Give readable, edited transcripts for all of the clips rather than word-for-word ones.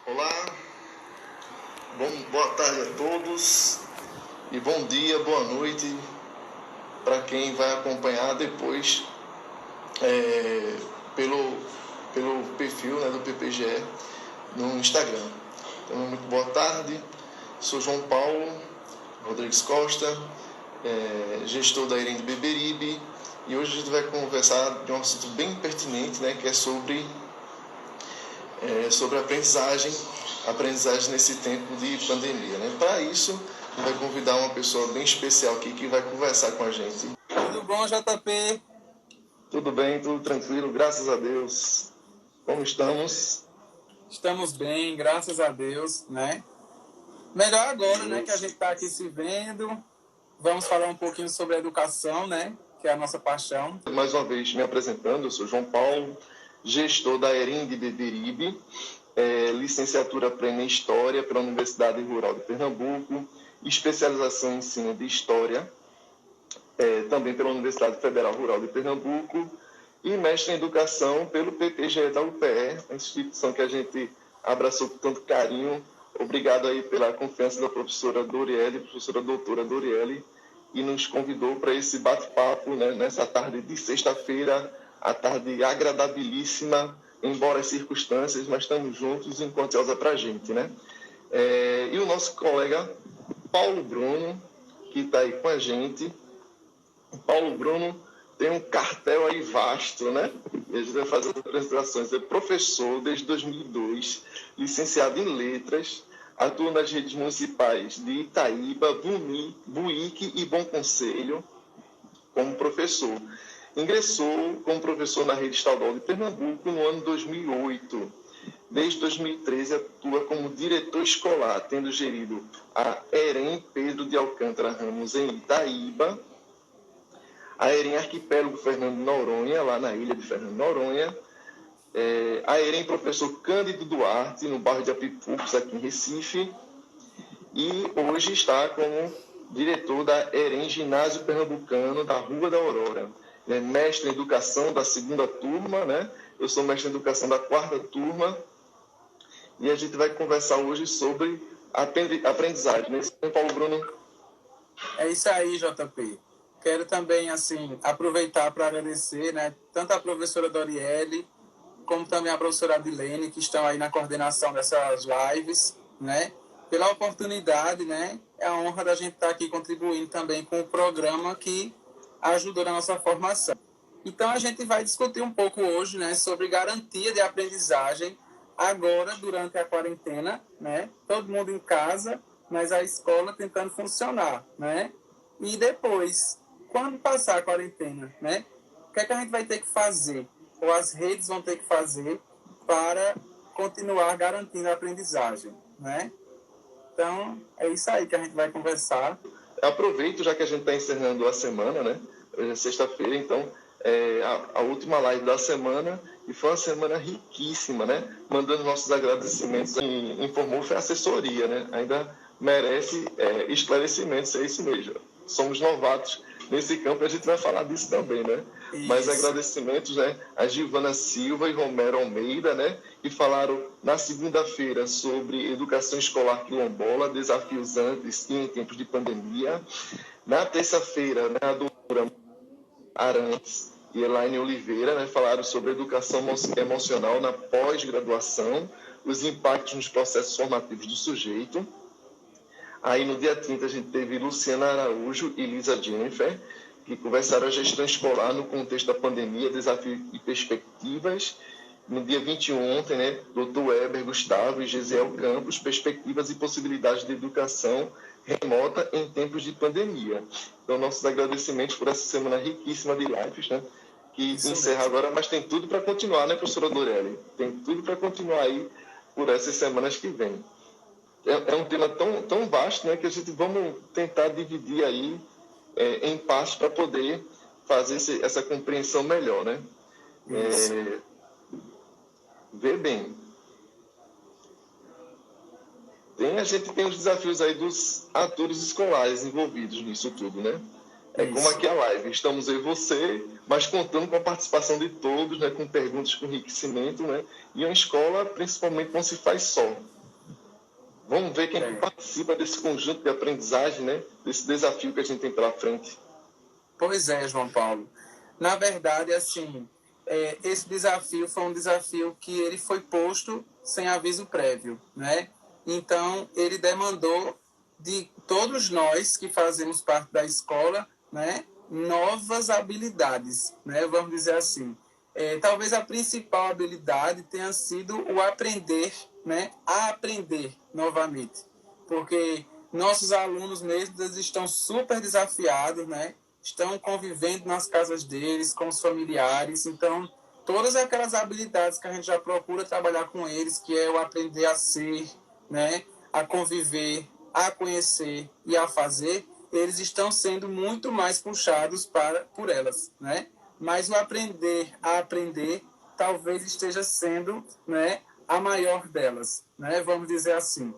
Olá, boa tarde a todos e bom dia, boa noite para quem vai acompanhar depois pelo perfil, né, do PPGE no Instagram. Então, muito boa tarde, sou João Paulo Rodrigues Costa, gestor da EREM de Beberibe, e hoje a gente vai conversar de um assunto bem pertinente, né, que é sobre aprendizagem nesse tempo de pandemia, né? Para isso, a gente vai convidar uma pessoa bem especial aqui que vai conversar com a gente. Tudo bom, JP? Tudo bem, tudo tranquilo, graças a Deus. Como estamos? Estamos bem, graças a Deus, né? Melhor agora, né, que a gente está aqui se vendo. Vamos falar um pouquinho sobre a educação, né? Que é a nossa paixão. Mais uma vez, me apresentando, eu sou João Paulo, gestor da EREM de Beberibe, licenciatura plena em História pela Universidade Rural de Pernambuco, especialização em ensino de História, também pela Universidade Federal Rural de Pernambuco, e mestre em Educação pelo PPGE da UPE, a instituição que a gente abraçou com tanto carinho. Obrigado aí pela confiança da professora doutora Doriele, e nos convidou para esse bate-papo, né, nessa tarde de sexta-feira, a tarde agradabilíssima, embora as circunstâncias, mas estamos juntos enquanto é para a gente, né? E o nosso colega Paulo Bruno, que está aí com a gente. Paulo Bruno tem um cartel aí vasto, né? E a gente vai fazer as apresentações. É professor desde 2002, licenciado em Letras, atua nas redes municipais de Itaíba, Buíque e Bom Conselho como professor. Ingressou como professor na rede estadual de Pernambuco no ano 2008. Desde 2013 atua como diretor escolar, tendo gerido a EREM Pedro de Alcântara Ramos em Itaíba, a EREM Arquipélago Fernando de Noronha, lá na ilha de Fernando de Noronha, a EREM Professor Cândido Duarte, no bairro de Apipux, aqui em Recife, e hoje está como diretor da EREM Ginásio Pernambucano, da Rua da Aurora. Ele é mestre em Educação da 2ª turma, né? Eu sou mestre em Educação da 4ª turma, e a gente vai conversar hoje sobre aprendizagem, né? Paulo Bruno? É isso aí, JP. Quero também, assim, aproveitar para agradecer, né, tanto a professora Doriele, como também a professora Adilene, que estão aí na coordenação dessas lives, né, pela oportunidade, né, é a honra da gente estar aqui contribuindo também com o programa que ajudou na nossa formação. Então, a gente vai discutir um pouco hoje, né, sobre garantia de aprendizagem agora, durante a quarentena, né, todo mundo em casa, mas a escola tentando funcionar, né, e depois, quando passar a quarentena, né, o que é que a gente vai ter que fazer, ou as redes vão ter que fazer para continuar garantindo a aprendizagem, né? Então, é isso aí que a gente vai conversar. Aproveito, já que a gente está encerrando a semana, né? Hoje é sexta-feira, então a última live da semana, e foi uma semana riquíssima, né? Mandando nossos agradecimentos. Informou, foi a assessoria, né? Ainda merece esclarecimentos, é isso mesmo. Somos novatos nesse campo e a gente vai falar disso também, né? Isso. Mas agradecimentos, né, a Gilvana Silva e Romero Almeida, né, que falaram na segunda-feira sobre educação escolar quilombola, desafios antes e em tempos de pandemia. Na terça-feira, né, a doutora Arantes e Elaine Oliveira, né, falaram sobre educação emocional na pós-graduação, os impactos nos processos formativos do sujeito. Aí no dia 30 a gente teve Luciana Araújo e Lisa Jennifer, que conversaram a gestão escolar no contexto da pandemia, desafios e perspectivas. No dia 21 ontem, né, Dr. Weber Gustavo e Gesiel Campos, perspectivas e possibilidades de educação remota em tempos de pandemia. Então, nossos agradecimentos por essa semana riquíssima de lives, né, que Isso encerra mesmo. agora, mas tem tudo para continuar, né, professora Dorelli? Tem tudo para continuar aí por essas semanas que vêm. É um tema tão vasto, né, que a gente vamos tentar dividir aí em partes para poder fazer essa compreensão melhor, né? Vê bem. A gente tem os desafios aí dos atores escolares envolvidos nisso tudo, né? É como aqui a live. Estamos eu e você, mas contando com a participação de todos, né? Com perguntas, com enriquecimento, né? E uma escola, principalmente, não se faz só. Vamos ver quem que participa desse conjunto de aprendizagem, né? Desse desafio que a gente tem pela frente. Pois é, João Paulo. Na verdade, assim, esse desafio foi um desafio que ele foi posto sem aviso prévio, né? Então, ele demandou de todos nós que fazemos parte da escola, né, novas habilidades, né? Vamos dizer assim. Talvez a principal habilidade tenha sido o aprender, né, a aprender novamente, porque nossos alunos mesmo eles estão super desafiados, né? Estão convivendo nas casas deles, com os familiares. Então, todas aquelas habilidades que a gente já procura trabalhar com eles, que é o aprender a ser, né, a conviver, a conhecer e a fazer, eles estão sendo muito mais puxados por elas, né? Mas o aprender a aprender talvez esteja sendo, né, a maior delas, né? Vamos dizer assim.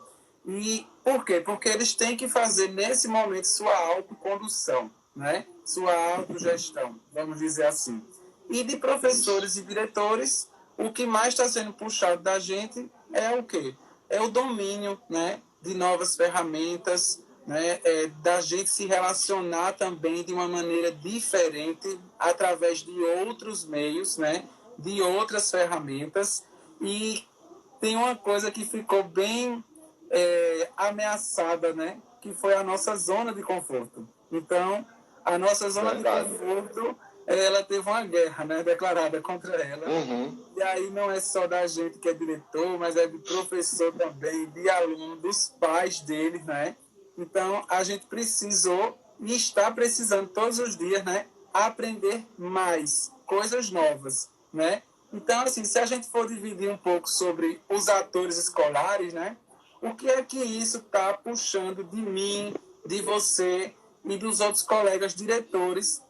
E por quê? Porque eles têm que fazer, nesse momento, sua autocondução, né? Sua autogestão, vamos dizer assim. E de professores e diretores, o que mais está sendo puxado da gente é o quê? É o domínio, né, de novas ferramentas, né, da gente se relacionar também de uma maneira diferente através de outros meios, né, de outras ferramentas. E tem uma coisa que ficou bem ameaçada, né, que foi a nossa zona de conforto. Então, a nossa zona Verdade. de conforto, ela teve uma guerra, né, declarada contra ela. Uhum. E aí não é só da gente que é diretor, mas é do professor também, de aluno, dos pais deles, né? Então, a gente precisou e está precisando todos os dias, né, aprender mais, coisas novas, né? Então, assim, se a gente for dividir um pouco sobre os atores escolares, né, o que é que isso está puxando de mim, de você e dos outros colegas diretores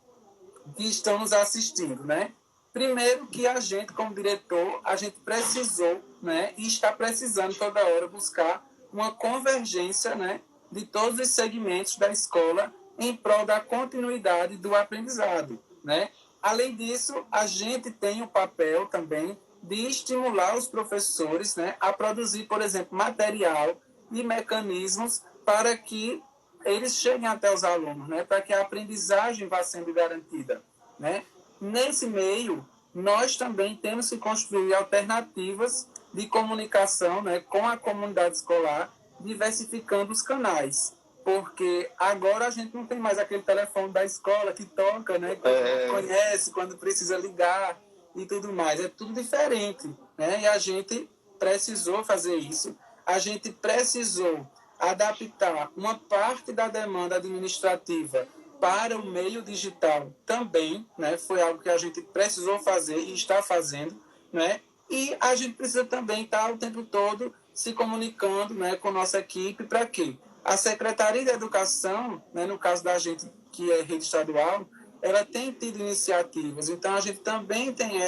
que estão nos assistindo, né? Primeiro que a gente, como diretor, a gente precisou, né, e está precisando toda hora buscar uma convergência, né, de todos os segmentos da escola em prol da continuidade do aprendizado, né? Além disso, a gente tem o papel também de estimular os professores, né, a produzir, por exemplo, material e mecanismos para que eles cheguem até os alunos, né, para que a aprendizagem vá sendo garantida, né? Nesse meio, nós também temos que construir alternativas de comunicação, né, com a comunidade escolar, diversificando os canais, porque agora a gente não tem mais aquele telefone da escola que toca, né, que conhece quando precisa ligar e tudo mais, é tudo diferente, né? E a gente precisou fazer isso, a gente precisou adaptar uma parte da demanda administrativa para o meio digital também, né? Foi algo que a gente precisou fazer e está fazendo, né? E a gente precisa também estar o tempo todo se comunicando, né, com nossa equipe para quê? A Secretaria de Educação, né, no caso da gente que é rede estadual, ela tem tido iniciativas, então a gente também tem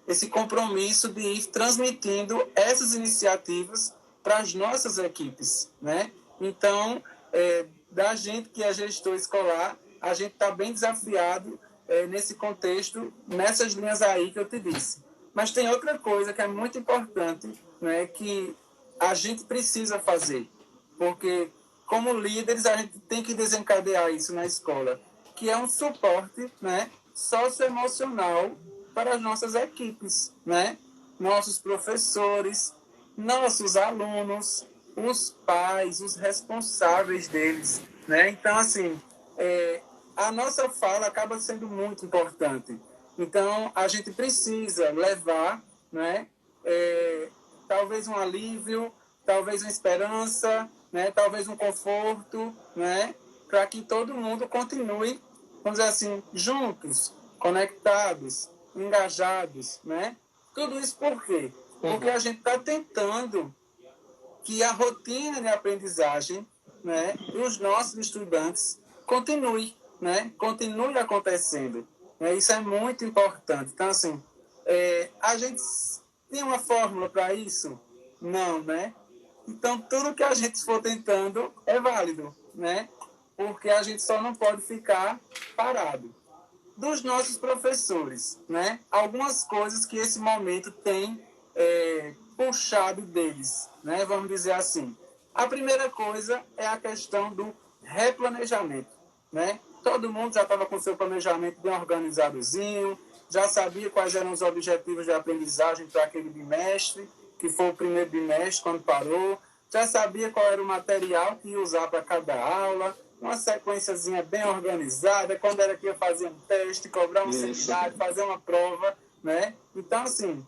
esse compromisso de ir transmitindo essas iniciativas para as nossas equipes, né? Então, da gente que é gestor escolar, a gente está bem desafiado nesse contexto, nessas linhas aí que eu te disse. Mas tem outra coisa que é muito importante, né, que a gente precisa fazer, porque como líderes a gente tem que desencadear isso na escola, que é um suporte, né, socioemocional para as nossas equipes, né? Nossos professores, nossos alunos, os pais, os responsáveis deles, né? Então, assim, a nossa fala acaba sendo muito importante. Então, a gente precisa levar, né, talvez um alívio, talvez uma esperança, né, talvez um conforto, né, para que todo mundo continue, vamos dizer assim, juntos, conectados, engajados, né? Tudo isso por quê? Porque a gente está tentando que a rotina de aprendizagem, né, dos nossos estudantes continue, né, continue acontecendo. Né? Isso é muito importante. Então, assim, a gente tem uma fórmula para isso? Não, né? Então, tudo que a gente for tentando é válido, né? Porque a gente só não pode ficar parado. Dos nossos professores, né? Algumas coisas que esse momento tem puxado deles, né? Vamos dizer assim. A primeira coisa é a questão do replanejamento, né? Todo mundo já estava com seu planejamento bem organizadozinho, já sabia quais eram os objetivos de aprendizagem para aquele bimestre, que foi o primeiro bimestre quando parou, já sabia qual era o material que ia usar para cada aula, uma sequenciazinha bem organizada, quando era que ia fazer um teste, cobrar um seminário, fazer uma prova, né? Então, assim,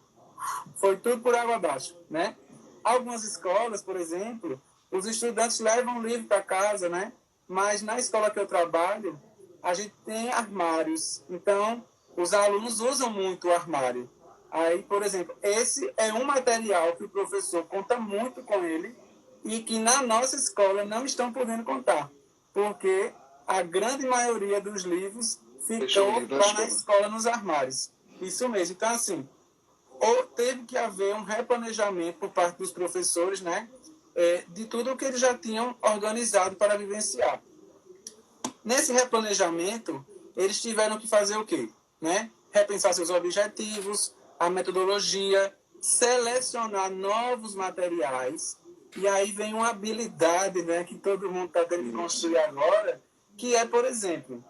foi tudo por água abaixo, né? Algumas escolas, por exemplo, os estudantes levam o livro para casa, né? Mas na escola que eu trabalho, a gente tem armários. Então, os alunos usam muito o armário. Aí, por exemplo, esse é um material que o professor conta muito com ele e que na nossa escola não estão podendo contar, porque a grande maioria dos livros ficou lá na escola, nos armários. Isso mesmo. Então, assim, ou teve que haver um replanejamento por parte dos professores, né, de tudo o que eles já tinham organizado para vivenciar. Nesse replanejamento, eles tiveram que fazer o quê? Né? Repensar seus objetivos, a metodologia, selecionar novos materiais, e aí vem uma habilidade, né, que todo mundo está tendo que construir agora, que é, por exemplo,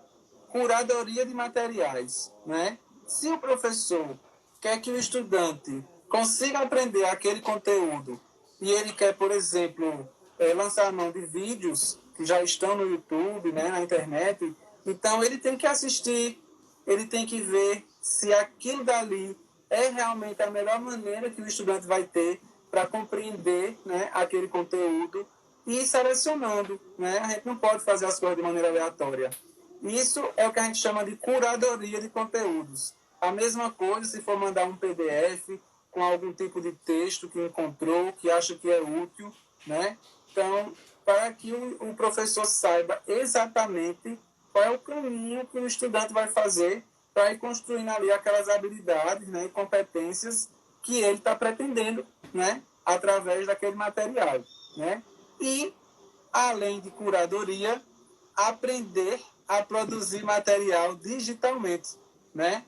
curadoria de materiais, né? Se o professor quer que o estudante consiga aprender aquele conteúdo e ele quer, por exemplo, lançar a mão de vídeos que já estão no YouTube, né, na internet, então ele tem que assistir, ele tem que ver se aquilo dali é realmente a melhor maneira que o estudante vai ter para compreender, né, aquele conteúdo e ir selecionando, né? A gente não pode fazer as coisas de maneira aleatória. Isso é o que a gente chama de curadoria de conteúdos. A mesma coisa se for mandar um PDF com algum tipo de texto que encontrou, que acha que é útil, né? Então, para que o professor saiba exatamente qual é o caminho que o estudante vai fazer para ir construindo ali aquelas habilidades, né, e competências que ele está pretendendo, né, através daquele material, né? E, além de curadoria, aprender a produzir material digitalmente, né?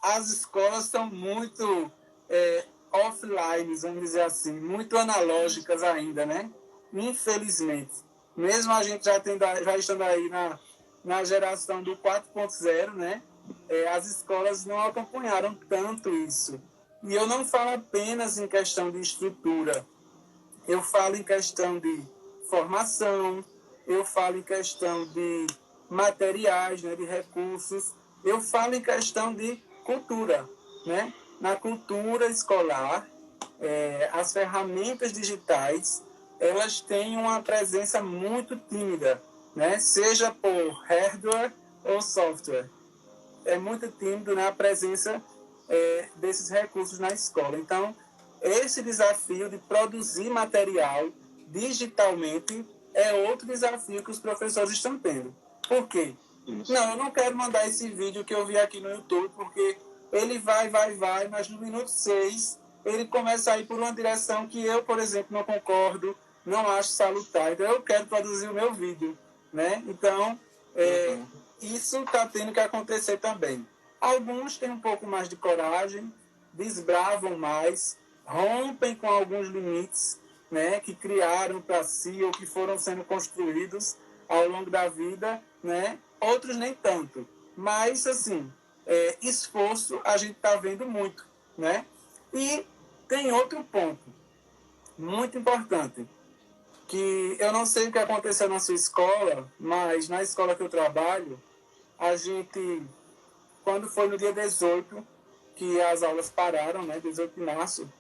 As escolas são muito offline, vamos dizer assim, muito analógicas ainda, né? Infelizmente. Mesmo a gente já estando aí na geração do 4.0, né? As escolas não acompanharam tanto isso. E eu não falo apenas em questão de estrutura, eu falo em questão de formação, eu falo em questão de materiais, né, de recursos, eu falo em questão de cultura, né? Na cultura escolar, as ferramentas digitais, elas têm uma presença muito tímida, né? Seja por hardware ou software. É muito tímido, né, a presença desses recursos na escola. Então, esse desafio de produzir material digitalmente é outro desafio que os professores estão tendo. Por quê? Isso. Não, eu não quero mandar esse vídeo que eu vi aqui no YouTube, porque ele vai, mas no minuto 6 ele começa a ir por uma direção que eu, por exemplo, não concordo, não acho salutar. Então, eu quero produzir o meu vídeo, né? Então, isso está tendo que acontecer também. Alguns têm um pouco mais de coragem, desbravam mais, rompem com alguns limites, né, que criaram para si ou que foram sendo construídos ao longo da vida, né? Outros nem tanto. Mas, assim, esforço a gente está vendo muito, né? E tem outro ponto muito importante, que eu não sei o que aconteceu na sua escola, mas na escola que eu trabalho, a gente, quando foi no dia 18, que as aulas pararam, né, 18 de março,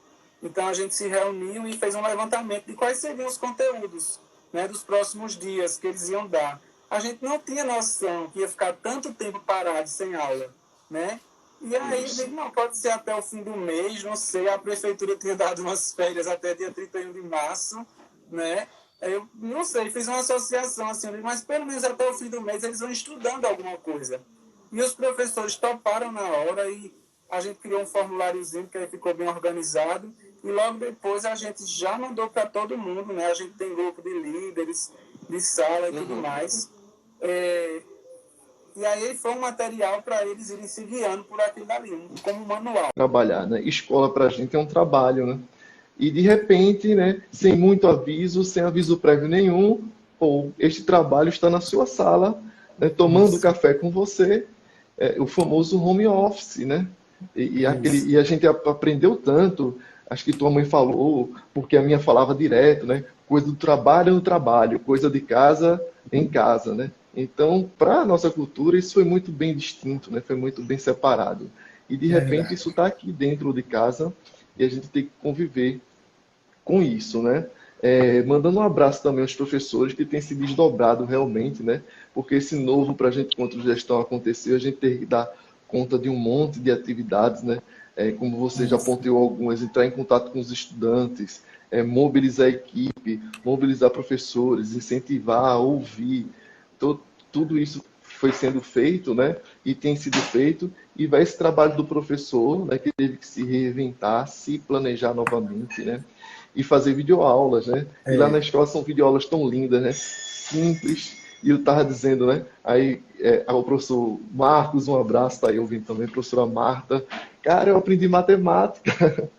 então a gente se reuniu e fez um levantamento de quais seriam os conteúdos, né, dos próximos dias que eles iam dar. A gente não tinha noção que ia ficar tanto tempo parado sem aula, né? E aí, eu digo, não, pode ser até o fim do mês, não sei, a prefeitura tinha dado umas férias até dia 31 de março, né? Eu não sei, fiz uma associação assim, mas pelo menos até o fim do mês eles vão estudando alguma coisa. E os professores toparam na hora e a gente criou um formuláriozinho que aí ficou bem organizado e logo depois a gente já mandou para todo mundo, né? A gente tem grupo de líderes, de sala e tudo mais. E aí foi um material para eles irem se guiando por aquilo ali, como um manual. Trabalhar, né? Escola para a gente é um trabalho, né? E de repente, né, sem muito aviso, sem aviso prévio nenhum, pô, este trabalho está na sua sala, né, tomando Isso, café com você, o famoso home office, né? isso. E a gente aprendeu tanto, acho que tua mãe falou, porque a minha falava direto, né? Coisa do trabalho no trabalho, coisa de casa em casa, né? Então, para a nossa cultura, isso foi muito bem distinto, né? Foi muito bem separado. E de repente Verdade. isso está aqui dentro de casa e a gente tem que conviver com isso, né? Mandando um abraço também aos professores que têm se desdobrado realmente, né? Porque esse novo para a gente, contra gestão aconteceu, a gente tem que dar conta de um monte de atividades, né? Como você já Isso, pontuou algumas, entrar em contato com os estudantes, mobilizar a equipe, mobilizar professores, incentivar, ouvir. Então, tudo isso foi sendo feito, né? E tem sido feito, e vai esse trabalho do professor, né? Que teve que se reinventar, se planejar novamente, né? E fazer videoaulas, né? E lá na é, escola são videoaulas tão lindas, né? Simples. E eu estava dizendo, né? Aí, ao professor Marcos, um abraço, tá aí ouvindo também, professora Marta. Cara, eu aprendi matemática,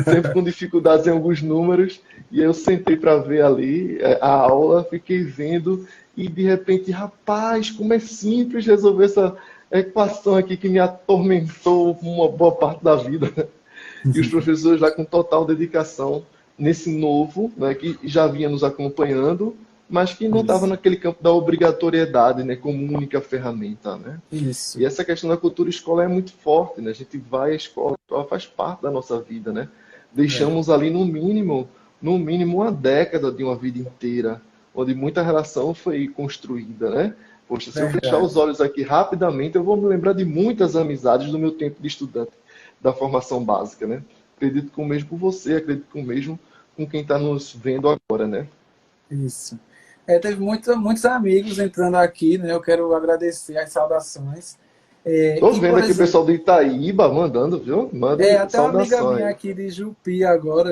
sempre com dificuldades em alguns números, e eu sentei para ver ali a aula, fiquei vendo, e de repente, rapaz, como é simples resolver essa equação aqui que me atormentou uma boa parte da vida. E os professores lá com total dedicação nesse novo, né, que já vinha nos acompanhando, mas que não estava isso, naquele campo da obrigatoriedade, né, como única ferramenta, né? isso. E essa questão da cultura escolar é muito forte, né? A gente vai à escola, ela faz parte da nossa vida, né? É, Deixamos ali no mínimo uma década de uma vida inteira, onde muita relação foi construída, né? Poxa, se eu fechar os verdade. olhos aqui rapidamente, eu vou me lembrar de muitas amizades do meu tempo de estudante da formação básica, né? Acredito que o mesmo com você, acredito que o mesmo com quem está nos vendo agora, né? Isso. Teve muitos amigos entrando aqui, né? Eu quero agradecer as saudações. Tô E, vendo por aqui o exemplo, pessoal do Itaíba mandando, viu? Mande até uma amiga minha saudações. aqui de Jupi agora,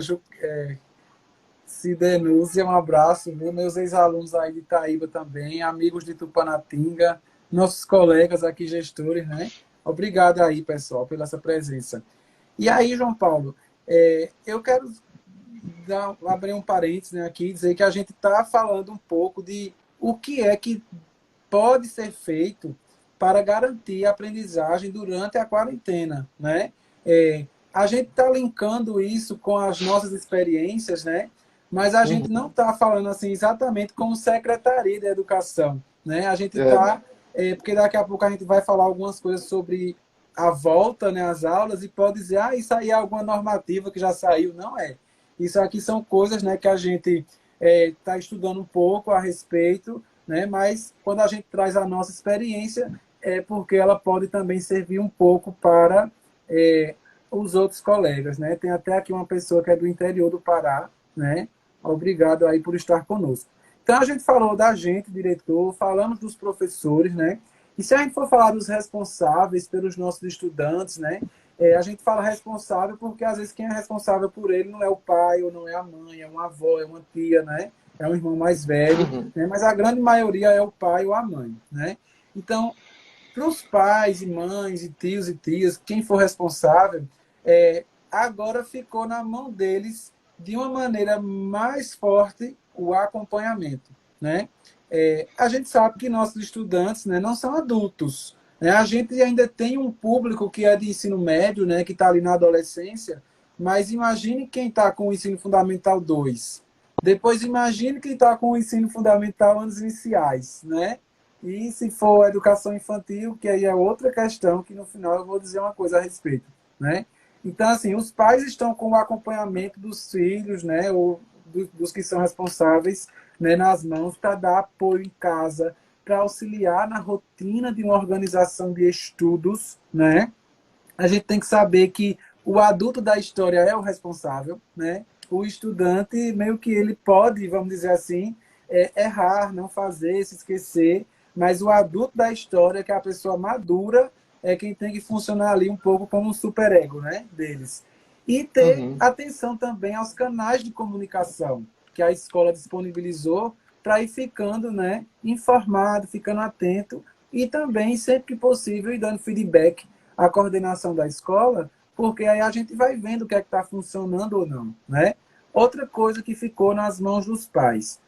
Cidenúzia, um abraço, viu? Meus ex-alunos aí de Itaíba também, amigos de Tupanatinga, nossos colegas aqui, gestores, né? Obrigado aí, pessoal, pela essa presença. E aí, João Paulo, eu quero abrir um parênteses, né, aqui e dizer que a gente está falando um pouco de o que é que pode ser feito para garantir a aprendizagem durante a quarentena, né? A gente está linkando isso com as nossas experiências, né? Mas a gente não Uhum. está falando assim exatamente como Secretaria da Educação, né? A gente É, está, porque daqui a pouco a gente vai falar algumas coisas sobre a volta, né, às aulas, e pode dizer, isso aí é alguma normativa que já saiu. Não é. Isso aqui são coisas, né, que a gente está estudando um pouco a respeito, né? Mas quando a gente traz a nossa experiência, é porque ela pode também servir um pouco para os outros colegas, né? Tem até aqui uma pessoa que é do interior do Pará, né? Obrigado aí por estar conosco. Então a gente falou da gente, diretor, falamos dos professores, né? E se a gente for falar dos responsáveis pelos nossos estudantes, né? A gente fala responsável porque às vezes quem é responsável por ele não é o pai ou não é a mãe, é uma avó, é uma tia, né? É um irmão mais velho, uhum. né? Mas a grande maioria é o pai ou a mãe, né? Então, para os pais e mães e tios e tias, quem for responsável, agora ficou na mão deles de uma maneira mais forte o acompanhamento, né? A gente sabe que nossos estudantes, né, não são adultos, né? A gente ainda tem um público que é de ensino médio, né, que está ali na adolescência, mas imagine quem está com o ensino fundamental 2. Depois imagine quem está com o ensino fundamental anos iniciais, né? E se for educação infantil, que aí é outra questão, que no final eu vou dizer uma coisa a respeito, né? Então, assim, os pais estão com o acompanhamento dos filhos, né, ou dos que são responsáveis, né, nas mãos para dar apoio em casa, para auxiliar na rotina de uma organização de estudos, né? A gente tem que saber que o adulto da história é o responsável, né? O estudante, meio que ele pode, vamos dizer assim, errar, não fazer, se esquecer, mas o adulto da história, que é a pessoa madura, é quem tem que funcionar ali um pouco como um superego, né, deles. E ter Uhum. atenção também aos canais de comunicação que a escola disponibilizou para ir ficando, né, informado, ficando atento e também, sempre que possível, ir dando feedback à coordenação da escola, porque aí a gente vai vendo o que é que está funcionando ou não, né? Outra coisa que ficou nas mãos dos pais,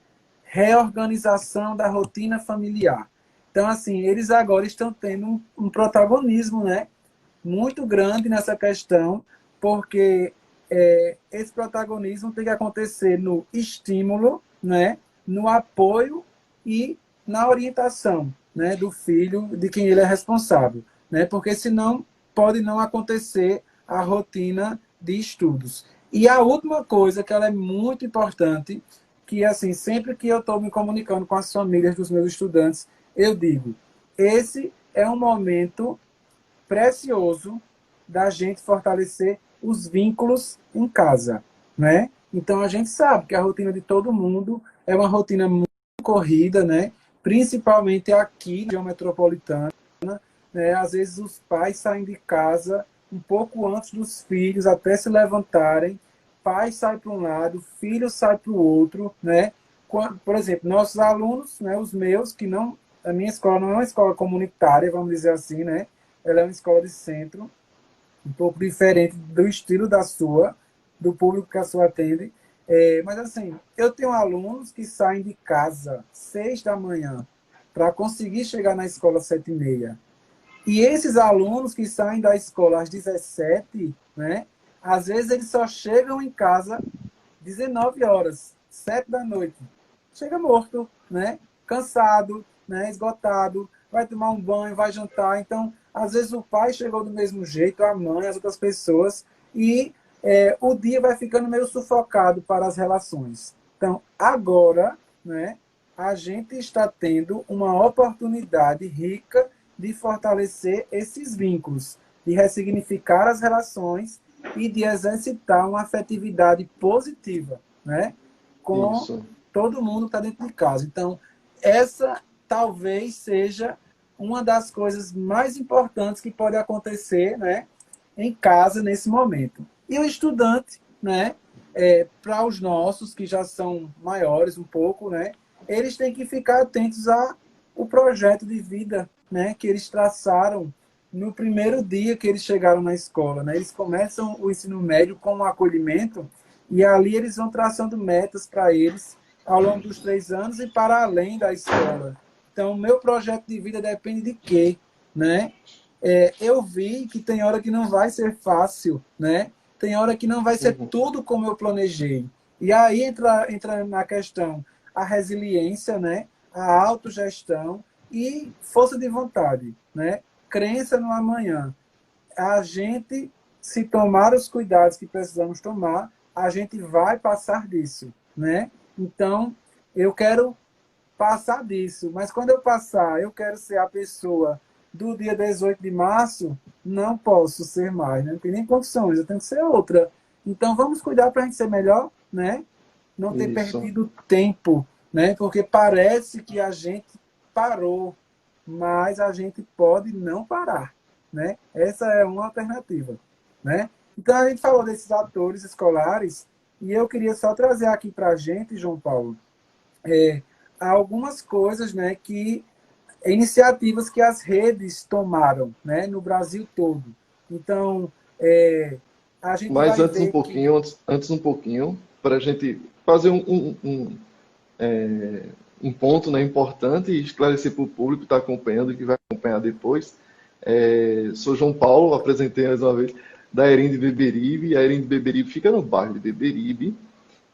reorganização da rotina familiar. Então, assim, eles agora estão tendo um protagonismo, né, muito grande nessa questão, porque esse protagonismo tem que acontecer no estímulo, né, no apoio e na orientação, né, do filho, de quem ele é responsável, né, porque senão pode não acontecer a rotina de estudos. E a última coisa, que ela é muito importante, que assim, sempre que eu estou me comunicando com as famílias dos meus estudantes, eu digo, esse é um momento precioso da gente fortalecer os vínculos em casa, né? Então a gente sabe que a rotina de todo mundo é uma rotina muito corrida, né? Principalmente aqui na região metropolitana, né? Às vezes os pais saem de casa um pouco antes dos filhos até se levantarem, pai sai para um lado, filho sai para o outro, né? Por exemplo, nossos alunos, né, os meus, que não, a minha escola não é uma escola comunitária, vamos dizer assim, né? Ela é uma escola de centro, um pouco diferente do estilo da sua, do público que a sua atende. Mas assim, eu tenho alunos que saem de casa 6 da manhã para conseguir chegar na escola às 7h30. E esses alunos que saem da escola às 17, né, às vezes eles só chegam em casa 19 horas, 7 da noite. Chega morto, né? Cansado, né? Esgotado, vai tomar um banho, vai jantar. Então, às vezes o pai chegou do mesmo jeito, a mãe, as outras pessoas, e o dia vai ficando meio sufocado para as relações. Então, agora, né, a gente está tendo uma oportunidade rica de fortalecer esses vínculos, de ressignificar as relações e de exercitar uma afetividade positiva, né? Com Isso. todo mundo que está dentro de casa. Então, essa talvez seja uma das coisas mais importantes que pode acontecer, né, em casa nesse momento. E o estudante, né, para os nossos que já são maiores um pouco, né, eles têm que ficar atentos ao projeto de vida, né, que eles traçaram no primeiro dia que eles chegaram na escola, né? Eles começam o ensino médio com um acolhimento e ali eles vão traçando metas para eles ao longo dos 3 anos e para além da escola. Então, o meu projeto de vida depende de quê, né? Eu vi que tem hora que não vai ser fácil, né? Tem hora que não vai ser Uhum. tudo como eu planejei. E aí entra na questão a resiliência, né? A autogestão e força de vontade, né? Crença no amanhã. A gente, se tomar os cuidados que precisamos tomar, a gente vai passar disso, né? Então, eu quero passar disso, mas quando eu passar, eu quero ser a pessoa do dia 18 de março, não posso ser mais, né? Não tem nem condições, eu tenho que ser outra. Então, vamos cuidar para a gente ser melhor, né? Não ter Isso. perdido tempo, né? Porque parece que a gente parou, mas a gente pode não parar, né? Essa é uma alternativa, né? Então a gente falou desses atores escolares e eu queria só trazer aqui para a gente, João Paulo, algumas coisas, né, que iniciativas que as redes tomaram, né, no Brasil todo. Então, a gente Mas vai antes um ver que pouquinho, antes um pouquinho, para a gente fazer um ponto, né, importante e esclarecer para o público que está acompanhando e que vai acompanhar depois. Sou João Paulo, apresentei mais uma vez, da Erim de Beberibe. A Erim de Beberibe fica no bairro de Beberibe,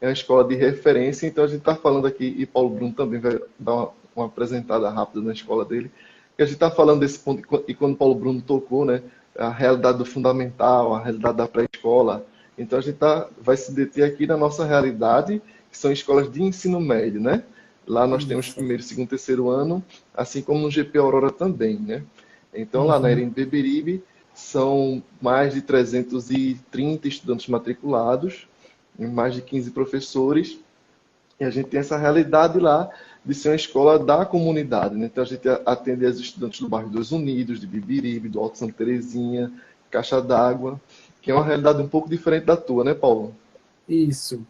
é uma escola de referência, então a gente está falando aqui, e Paulo Bruno também vai dar uma apresentada rápida na escola dele, que a gente está falando desse ponto, e quando Paulo Bruno tocou, né, a realidade do fundamental, a realidade da pré-escola, então a gente vai se deter aqui na nossa realidade, que são escolas de ensino médio, né? Lá nós temos isso. primeiro, segundo, terceiro ano, assim como no GP Aurora também, né? Então lá na Uhum. Erim Beberibe são mais de 330 estudantes matriculados, mais de 15 professores, e a gente tem essa realidade lá de ser uma escola da comunidade, né? Então a gente atende as estudantes do bairro dos Unidos, de Bibiribe, do Alto Santa Terezinha, Caixa d'Água, que é uma realidade um pouco diferente da tua, né, Paulo? Isso.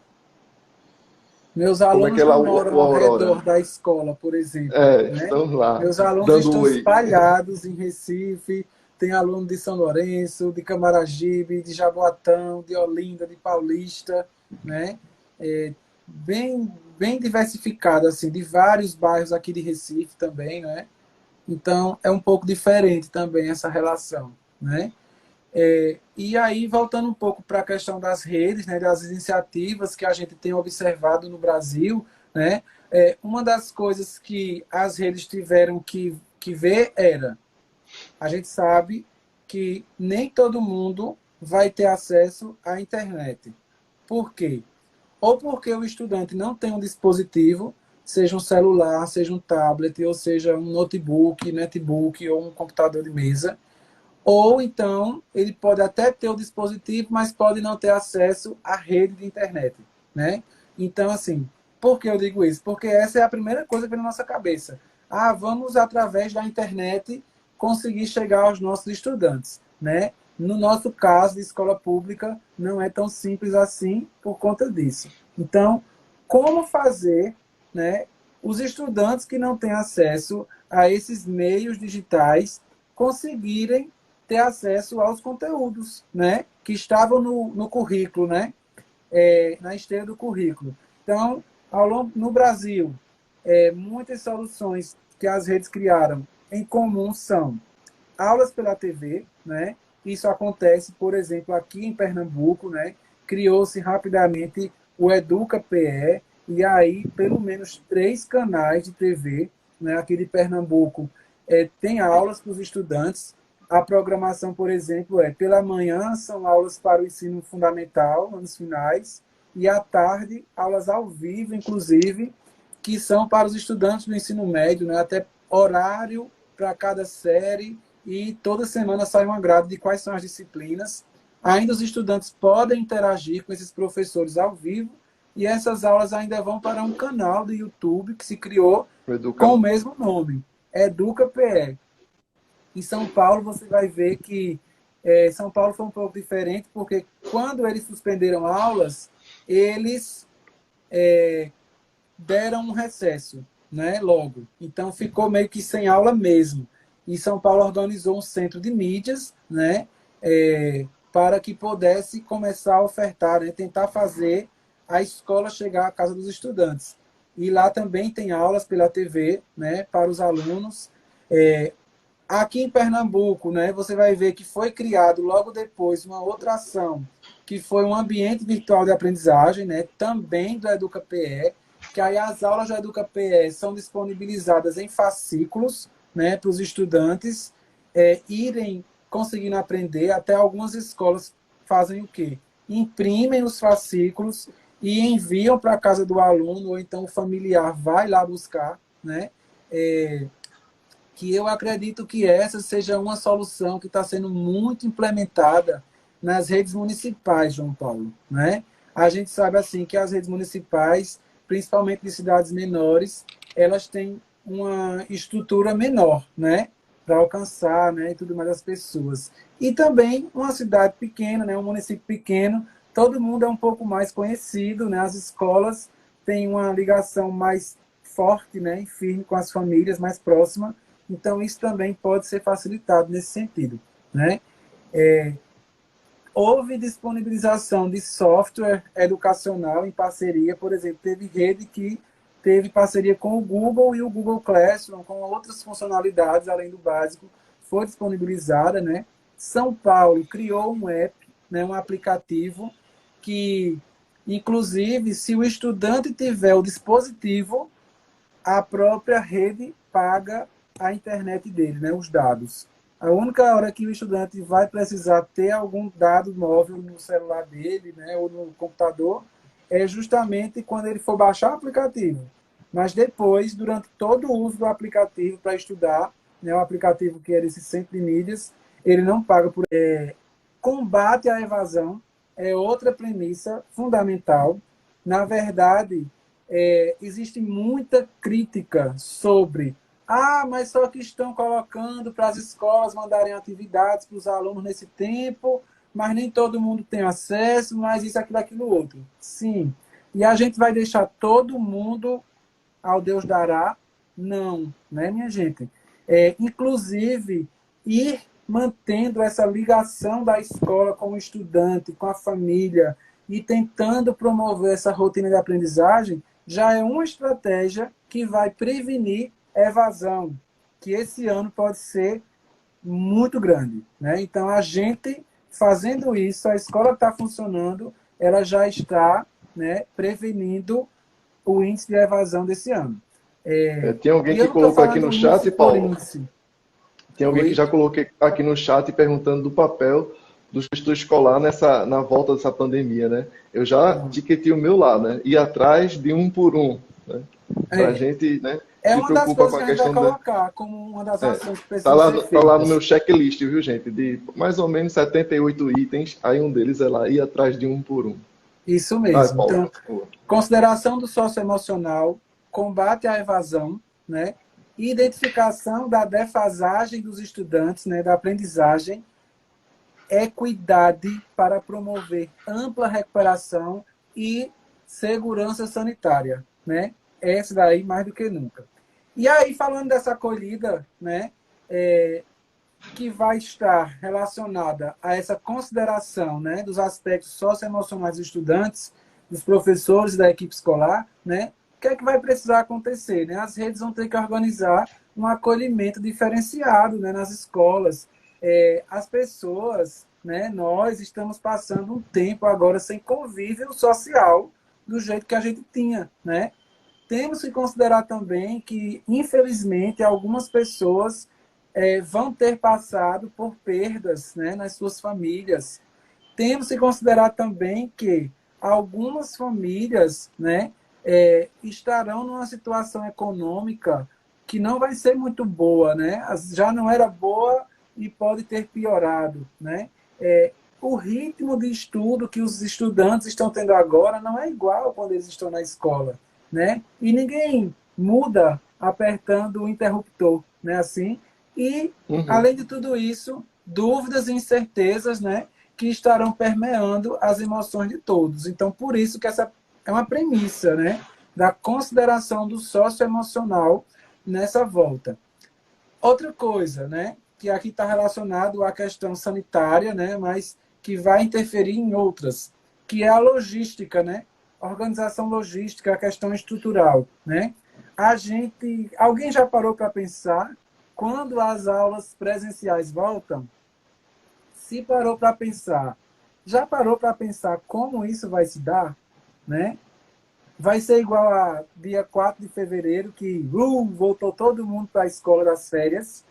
Meus Como é que alunos é lá não moram o ao Aurora? redor da escola, por exemplo, né? Estão lá, Meus alunos dando estão oi. espalhados em Recife, tem aluno de São Lourenço, de Camaragibe, de Jaboatão, de Olinda, de Paulista, né? bem diversificado, assim, de vários bairros aqui de Recife também, né? Então, é um pouco diferente também essa relação, né? E aí, voltando um pouco para a questão das redes, né, das iniciativas que a gente tem observado no Brasil, né, uma das coisas que as redes tiveram que ver era, a gente sabe que nem todo mundo vai ter acesso à internet. Por quê? Ou porque o estudante não tem um dispositivo, seja um celular, seja um tablet, ou seja um notebook, netbook ou um computador de mesa, ou então ele pode até ter o dispositivo, mas pode não ter acesso à rede de internet, né? Então, assim, por que eu digo isso? Porque essa é a primeira coisa que vem na nossa cabeça. Ah, vamos através da internet conseguir chegar aos nossos estudantes, né? No nosso caso de escola pública, não é tão simples assim por conta disso. Então, como fazer, né, os estudantes que não têm acesso a esses meios digitais conseguirem ter acesso aos conteúdos, né, que estavam no currículo, né, na esteira do currículo. Então, no Brasil, muitas soluções que as redes criaram em comum são aulas pela TV, né? Isso acontece, por exemplo, aqui em Pernambuco, né? Criou-se rapidamente o Educa PE, e aí pelo menos 3 canais de TV, né? Aqui de Pernambuco tem aulas para os estudantes. A programação, por exemplo, pela manhã são aulas para o ensino fundamental, anos finais, e à tarde aulas ao vivo, inclusive, que são para os estudantes do ensino médio, né? Até horário para cada série, e toda semana sai uma grade de quais são as disciplinas. Ainda os estudantes podem interagir com esses professores ao vivo, e essas aulas ainda vão para um canal do YouTube que se criou Educa. com o mesmo nome, Educa PE. Em São Paulo, você vai ver que São Paulo foi um pouco diferente, porque quando eles suspenderam aulas, eles deram um recesso, né, logo. Então, ficou meio que sem aula mesmo. E São Paulo organizou um centro de mídias, né, para que pudesse começar a ofertar, né, tentar fazer a escola chegar à casa dos estudantes. E lá também tem aulas pela TV, né, para os alunos. Aqui em Pernambuco, né, você vai ver que foi criado logo depois uma outra ação, que foi um ambiente virtual de aprendizagem, né, também do Educa PE, que aí as aulas do Educa PE são disponibilizadas em fascículos, né, para os estudantes irem conseguindo aprender. Até algumas escolas fazem o quê? Imprimem os fascículos e enviam para a casa do aluno, ou então o familiar vai lá buscar, né? Que eu acredito que essa seja uma solução que está sendo muito implementada nas redes municipais, João Paulo, né? A gente sabe assim que as redes municipais, principalmente de cidades menores, elas têm uma estrutura menor, né, para alcançar, né, e tudo mais as pessoas. E também uma cidade pequena, né, um município pequeno, todo mundo é um pouco mais conhecido, né? As escolas têm uma ligação mais forte, né, e firme com as famílias, mais próxima. Então, isso também pode ser facilitado nesse sentido, né? Houve disponibilização de software educacional em parceria, por exemplo, teve rede que teve parceria com o Google e o Google Classroom, com outras funcionalidades, além do básico, foi disponibilizada, né? São Paulo criou um app, né, um aplicativo que, inclusive, se o estudante tiver o dispositivo, a própria rede paga a internet dele, né, os dados. A única hora que o estudante vai precisar ter algum dado móvel no celular dele, né, ou no computador, é justamente quando ele for baixar o aplicativo. Mas depois, durante todo o uso do aplicativo para estudar, né, o aplicativo que é esse centro de mídias, ele não paga por... Combate à evasão é outra premissa fundamental. Na verdade, existe muita crítica sobre mas só que estão colocando para as escolas mandarem atividades para os alunos nesse tempo, mas nem todo mundo tem acesso, mas isso, aquilo, aquilo, outro. Sim. E a gente vai deixar todo mundo ao Deus dará? Não, né, minha gente? Inclusive, ir mantendo essa ligação da escola com o estudante, com a família, e tentando promover essa rotina de aprendizagem, já é uma estratégia que vai prevenir evasão, que esse ano pode ser muito grande, né? Então, a gente fazendo isso, a escola está funcionando, ela já está, né, prevenindo o índice de evasão desse ano. Tem alguém E que eu não estou colocou aqui falando no índice chat, por Paulo. índice. Tem alguém que Oi? já coloquei aqui no chat perguntando do papel do gestor escolar na volta dessa pandemia, né? Eu já etiquetei o meu lá, né? Ir atrás de um por um, né? Para a É, gente, né, é se uma das preocupa coisas com que a a gente vai questão da... colocar como uma das É, ações que precisam ser tá lá no feitas. meu checklist, viu, gente? De mais ou menos 78 itens, aí um deles é lá, ir atrás de um por um. Isso Vai, mesmo. Paulo. Então, consideração do socioemocional, combate à evasão, né? Identificação da defasagem dos estudantes, né, da aprendizagem, equidade para promover ampla recuperação e segurança sanitária, né? Essa daí mais do que nunca. E aí, falando dessa acolhida, né, que vai estar relacionada a essa consideração, né, dos aspectos socioemocionais dos estudantes, dos professores e da equipe escolar, né, o que é que vai precisar acontecer? Né? As redes vão ter que organizar um acolhimento diferenciado, né, nas escolas. As pessoas, né, nós estamos passando um tempo agora sem convívio social do jeito que a gente tinha, né? Temos que considerar também que, infelizmente, algumas pessoas vão ter passado por perdas, né, nas suas famílias. Temos que considerar também que algumas famílias, né, estarão numa situação econômica que não vai ser muito boa, né? Já não era boa e pode ter piorado, né? O ritmo de estudo que os estudantes estão tendo agora não é igual quando eles estão na escola, né? E ninguém muda apertando o interruptor, né? Assim. E, Uhum. além de tudo isso, dúvidas e incertezas, né? Que estarão permeando as emoções de todos. Então, por isso que essa é uma premissa, né? Da consideração do socioemocional nessa volta. Outra coisa, né? Que aqui está relacionado à questão sanitária, né? Mas que vai interferir em outras, que é a logística, né? A organização logística, a questão estrutural, né? Alguém já parou para pensar quando as aulas presenciais voltam? Se parou para pensar, já parou para pensar como isso vai se dar, né? Vai ser igual a dia 4 de fevereiro, que voltou todo mundo para a escola das férias.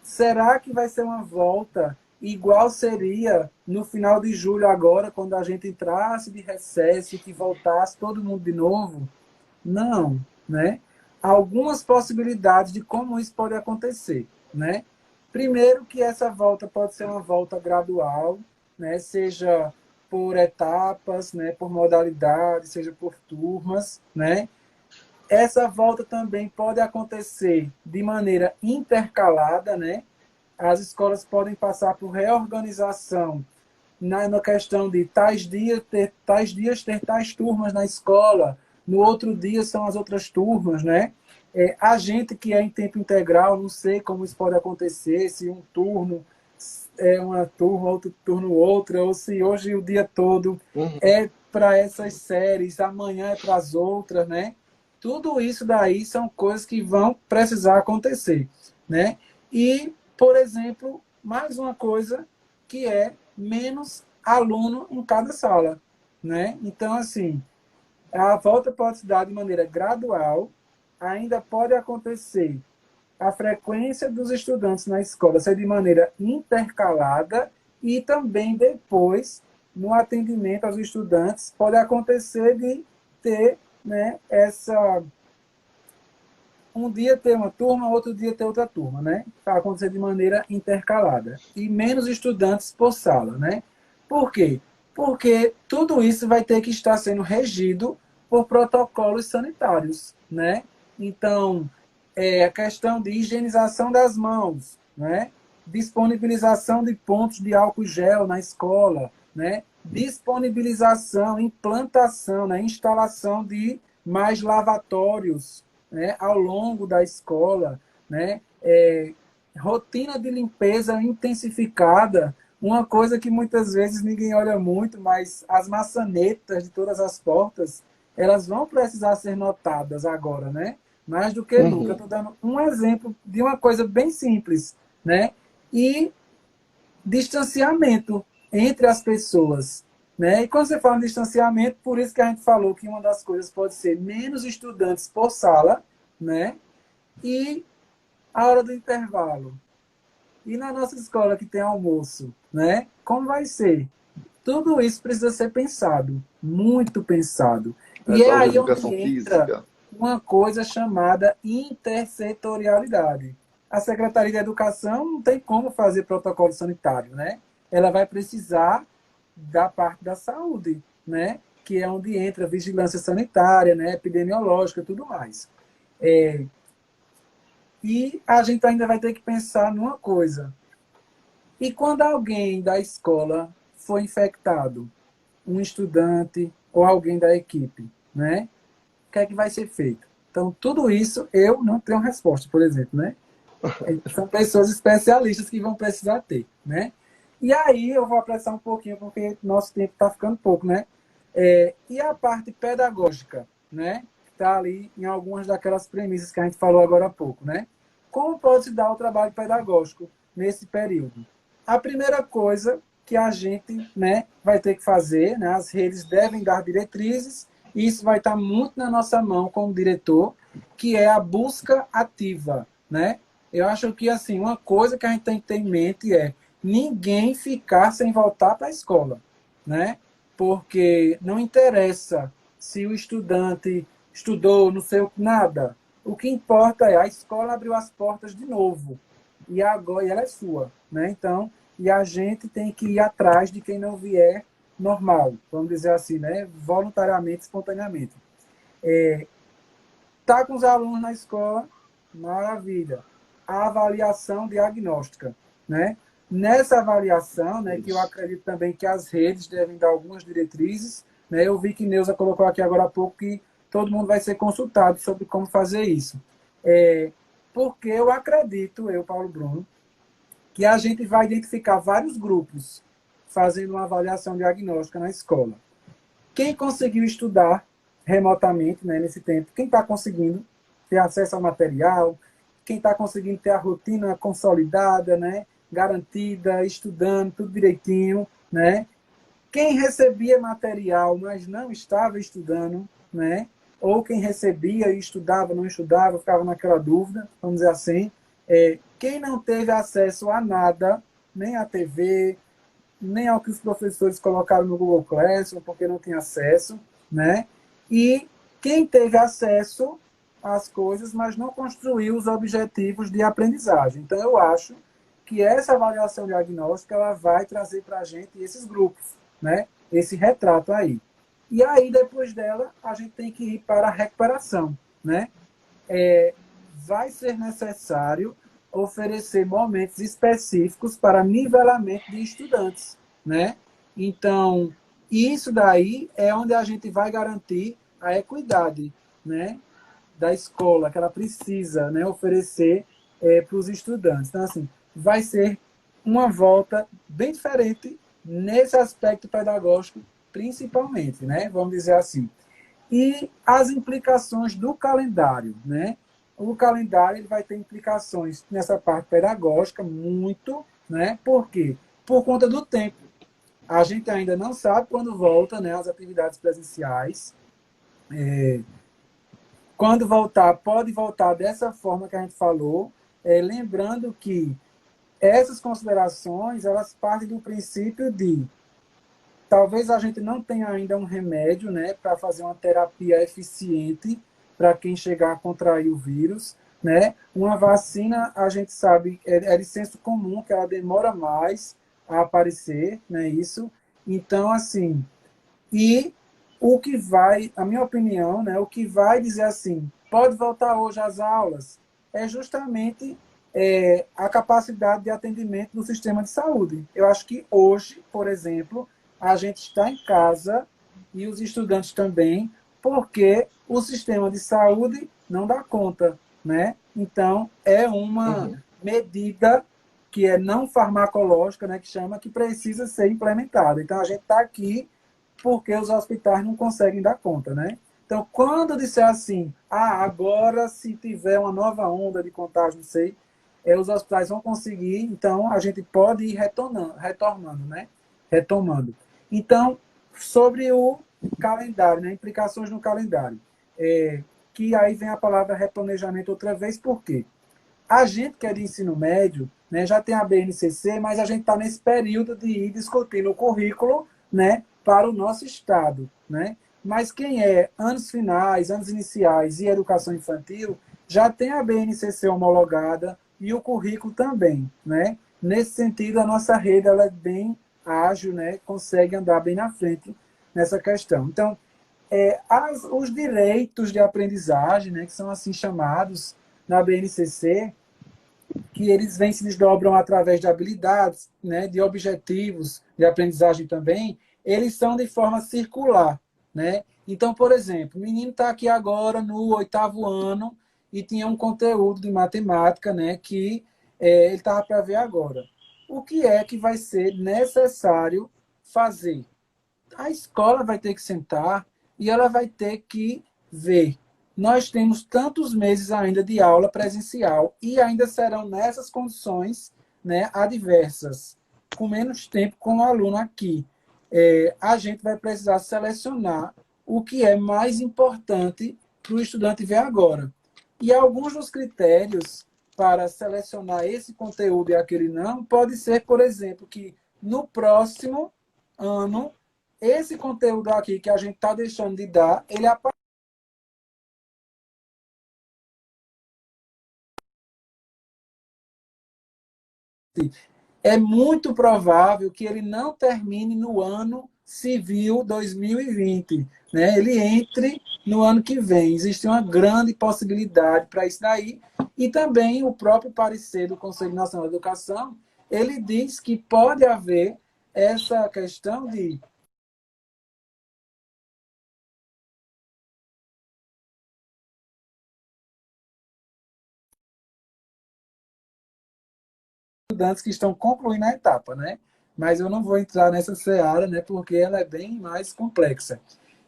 Será que vai ser uma volta igual seria no final de julho agora, quando a gente entrasse de recesso e que voltasse todo mundo de novo? Não, né? Algumas possibilidades de como isso pode acontecer, né? Primeiro que essa volta pode ser uma volta gradual, né? Seja por etapas, né? Por modalidade, seja por turmas, né? Essa volta também pode acontecer de maneira intercalada, né? As escolas podem passar por reorganização na questão de tais dias ter tais turmas na escola, no outro dia são as outras turmas, né? A gente que é em tempo integral, não sei como isso pode acontecer, se um turno é uma turma, outro turno outra, ou se hoje o dia todo Uhum. é para essas séries, amanhã é para as outras, né? Tudo isso daí são coisas que vão precisar acontecer, né? E, por exemplo, mais uma coisa que é menos aluno em cada sala, né? Então, assim, a volta pode se dar de maneira gradual, ainda pode acontecer a frequência dos estudantes na escola ser de maneira intercalada e também depois, no atendimento aos estudantes, pode acontecer de ter, né, um dia ter uma turma, outro dia ter outra turma, né? Vai acontecer de maneira intercalada. E menos estudantes por sala, né? Por quê? Porque tudo isso vai ter que estar sendo regido por protocolos sanitários, né? Então, a questão de higienização das mãos, né? Disponibilização de pontos de álcool gel na escola, né? Disponibilização, implantação, né? Instalação de mais lavatórios, né, ao longo da escola, né, rotina de limpeza intensificada uma coisa que muitas vezes ninguém olha muito, mas as maçanetas de todas as portas, elas vão precisar ser notadas agora, né? Mais do que nunca. Eu estou dando um exemplo de uma coisa bem simples, né? E distanciamento entre as pessoas, né? E quando você fala em distanciamento, por isso que a gente falou que uma das coisas pode ser menos estudantes por sala, né? E a hora do intervalo. E na nossa escola que tem almoço, né? Como vai ser? Tudo isso precisa ser pensado, muito pensado. E As é aulas de aí onde educação entra física. uma coisa chamada intersetorialidade. A Secretaria de Educação não tem como fazer protocolo sanitário, né? Ela vai precisar da parte da saúde, né? Que é onde entra vigilância sanitária, né? Epidemiológica e tudo mais. E a gente ainda vai ter que pensar numa coisa. E quando alguém da escola for infectado, um estudante ou alguém da equipe, né? O que é que vai ser feito? Então, tudo isso eu não tenho resposta, por exemplo, né? São pessoas especialistas que vão precisar ter, né? E aí eu vou apressar um pouquinho, porque nosso tempo está ficando pouco, né? E a parte pedagógica, né? Que está ali em algumas daquelas premissas que a gente falou agora há pouco, né? Como pode se dar o trabalho pedagógico nesse período? A primeira coisa que a gente, né, vai ter que fazer, né? As redes devem dar diretrizes, e isso vai estar muito na nossa mão como diretor, que é a busca ativa, né? Eu acho que, assim, uma coisa que a gente tem que ter em mente é ninguém ficar sem voltar para a escola, né? Porque não interessa se o estudante estudou, não sei nada. O que importa é a escola abriu as portas de novo e agora ela é sua, né? Então, e a gente tem que ir atrás de quem não vier normal, vamos dizer assim, né? Voluntariamente, espontaneamente. Tá com os alunos na escola, maravilha. A avaliação diagnóstica, né? Nessa avaliação, né, que eu Isso. acredito também que as redes devem dar algumas diretrizes, né? Eu vi que Neuza colocou aqui agora há pouco que todo mundo vai ser consultado sobre como fazer isso. Porque eu acredito, Paulo Bruno, que a gente vai identificar vários grupos fazendo uma avaliação diagnóstica na escola. Quem conseguiu estudar remotamente, né, nesse tempo, quem está conseguindo ter acesso ao material, quem está conseguindo ter a rotina consolidada, né, garantida, estudando tudo direitinho, né? Quem recebia material, mas não estava estudando, né? Ou quem recebia e estudava, não estudava, ficava naquela dúvida, vamos dizer assim. Quem não teve acesso a nada, nem à TV, nem ao que os professores colocaram no Google Classroom, porque não tinha acesso, né? E quem teve acesso às coisas, mas não construiu os objetivos de aprendizagem. Então, eu acho que essa avaliação diagnóstica ela vai trazer para a gente esses grupos, né? Esse retrato aí. E aí, depois dela, a gente tem que ir para a recuperação, né? Vai ser necessário oferecer momentos específicos para nivelamento de estudantes, né? Então, isso daí é onde a gente vai garantir a equidade, né, da escola que ela precisa, né, oferecer para os estudantes. Então, assim, vai ser uma volta bem diferente nesse aspecto pedagógico, principalmente, né? Vamos dizer assim. E as implicações do calendário, né? O calendário ele vai ter implicações nessa parte pedagógica muito, né? Por quê? Por conta do tempo. A gente ainda não sabe quando volta, né, as atividades presenciais. Quando voltar, pode voltar dessa forma que a gente falou, lembrando que essas considerações elas partem do princípio de talvez a gente não tenha ainda um remédio, né, para fazer uma terapia eficiente para quem chegar a contrair o vírus, né? Uma vacina, a gente sabe, é de senso comum que ela demora mais a aparecer, né, isso. Então, assim, e o que vai, a minha opinião, né, o que vai dizer assim, pode voltar hoje às aulas, é justamente a capacidade de atendimento do sistema de saúde. Eu acho que hoje, por exemplo, a gente está em casa e os estudantes também, porque o sistema de saúde não dá conta, né? Então, é uma medida que é não farmacológica, né, que chama, que precisa ser implementada. Então, a gente está aqui porque os hospitais não conseguem dar conta, né? Então, quando disser assim, agora se tiver uma nova onda de contágio, não sei, os hospitais vão conseguir, então a gente pode ir retornando, né? Retomando. Então, sobre o calendário, né? Implicações no calendário. Que aí vem a palavra replanejamento outra vez, por quê? A gente que é de ensino médio, né, já tem a BNCC, mas a gente está nesse período de ir discutindo o currículo, né, para o nosso estado, né? Mas quem é anos finais, anos iniciais e educação infantil, já tem a BNCC homologada e o currículo também, né? Nesse sentido, a nossa rede ela é bem ágil, né? Consegue andar bem na frente nessa questão. Então, os direitos de aprendizagem, né, que são assim chamados na BNCC, que eles vêm se desdobram através de habilidades, né, de objetivos de aprendizagem também, eles são de forma circular, né? Então, por exemplo, o menino está aqui agora no 8º ano e tinha um conteúdo de matemática, né, que ele estava para ver agora. O que é que vai ser necessário fazer? A escola vai ter que sentar e ela vai ter que ver. Nós temos tantos meses ainda de aula presencial e ainda serão nessas condições, né, adversas, com menos tempo com o aluno aqui. A gente vai precisar selecionar o que é mais importante para o estudante ver agora. E alguns dos critérios para selecionar esse conteúdo e aquele não, pode ser, por exemplo, que no próximo ano esse conteúdo aqui que a gente está deixando de dar, ele aparece. É muito provável que ele não termine no ano civil 2020, né? Ele entre no ano que vem. Existe uma grande possibilidade para isso daí. E também o próprio parecer do Conselho Nacional de Educação, ele diz que pode haver essa questão de estudantes que estão concluindo a etapa, né? Mas eu não vou entrar nessa seara, né? Porque ela é bem mais complexa.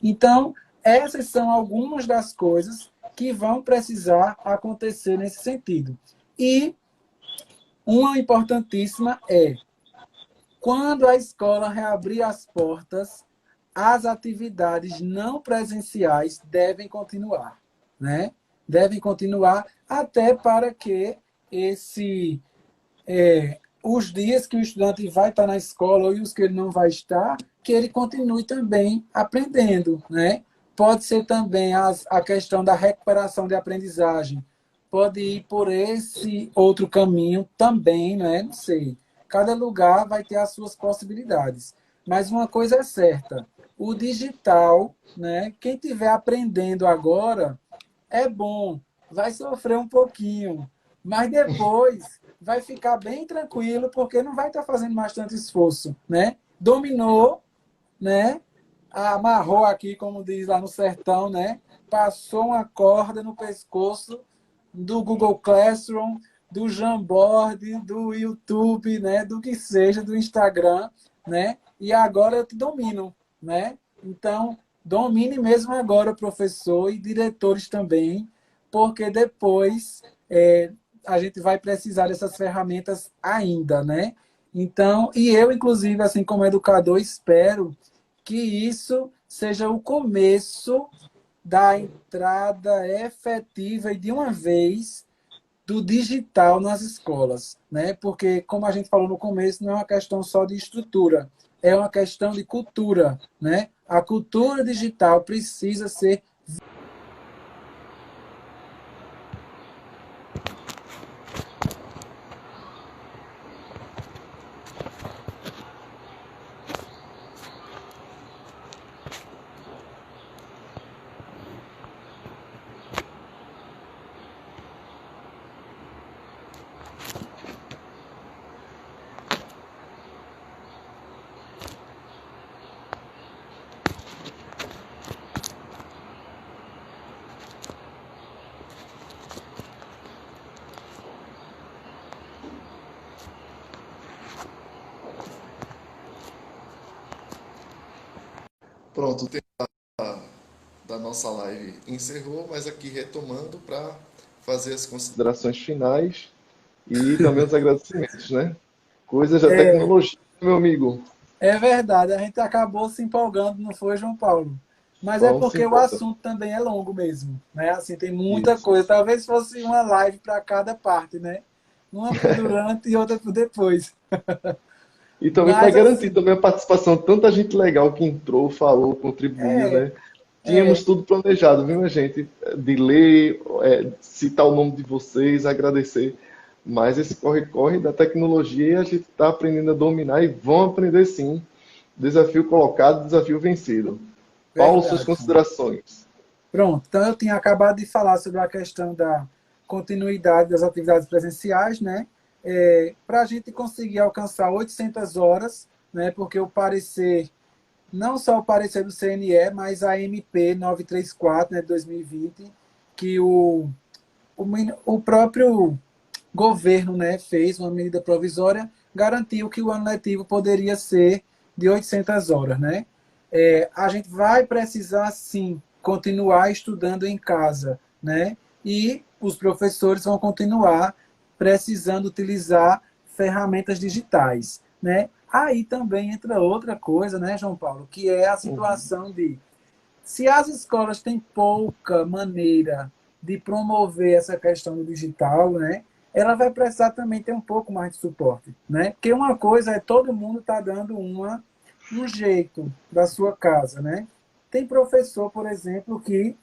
Então, essas são algumas das coisas que vão precisar acontecer nesse sentido. E uma importantíssima é, quando a escola reabrir as portas, as atividades não presenciais devem continuar, né? Devem continuar até para que os dias que o estudante vai estar na escola e os que ele não vai estar, que ele continue também aprendendo, né? Pode ser também a questão da recuperação de aprendizagem, pode ir por esse outro caminho também, né? Não sei. Cada lugar vai ter as suas possibilidades. Mas uma coisa é certa, o digital, né? Quem estiver aprendendo agora é bom, vai sofrer um pouquinho, mas depois vai ficar bem tranquilo, porque não vai estar fazendo mais tanto esforço, né? Dominou, né? Amarrou aqui, como diz lá no sertão, né? Passou uma corda no pescoço do Google Classroom, do Jamboard, do YouTube, né? Do que seja, do Instagram, né? E agora eu te domino, né? Então, domine mesmo agora, professor e diretores também, porque depois a gente vai precisar dessas ferramentas ainda, né? Então, e eu, inclusive, assim como educador, espero que isso seja o começo da entrada efetiva e de uma vez do digital nas escolas, né? Porque, como a gente falou no começo, não é uma questão só de estrutura, é uma questão de cultura, né? A cultura digital precisa ser Pronto, o tempo da nossa live encerrou, mas aqui retomando para fazer as considerações finais e também os agradecimentos, né? Coisas da É, tecnologia, meu amigo. é verdade, a gente acabou se empolgando, não foi, João Paulo? Mas é Vamos se porque o empolgar. assunto também é longo mesmo, né? Assim, tem muita Isso. coisa. Talvez fosse uma live para cada parte, né? Uma por durante e outra por depois. E também para Mas garantir assim, também a participação de tanta gente legal que entrou, falou, contribuiu, é, né? Tínhamos é, tudo planejado, viu, minha gente? De ler, citar o nome de vocês, agradecer. Mas esse corre-corre da tecnologia a gente está aprendendo a dominar e vão aprender sim. Desafio colocado, desafio vencido. Paulo, suas verdade. considerações. Pronto, então eu tinha acabado de falar sobre a questão da continuidade das atividades presenciais, né? Para a gente conseguir alcançar 800 horas, né? Porque o parecer, não só o parecer do CNE, mas a MP 934, né, de 2020, que o próprio governo, né, fez uma medida provisória, garantiu que o ano letivo poderia ser de 800 horas, né? A gente vai precisar, sim, continuar estudando em casa, né? E os professores vão continuar precisando utilizar ferramentas digitais, né? Aí também entra outra coisa, né, João Paulo, que é a Uhum. situação de se as escolas têm pouca maneira de promover essa questão do digital, né, ela vai precisar também ter um pouco mais de suporte, né? Porque uma coisa é todo mundo tá dando um jeito da sua casa, né? Tem professor, por exemplo, que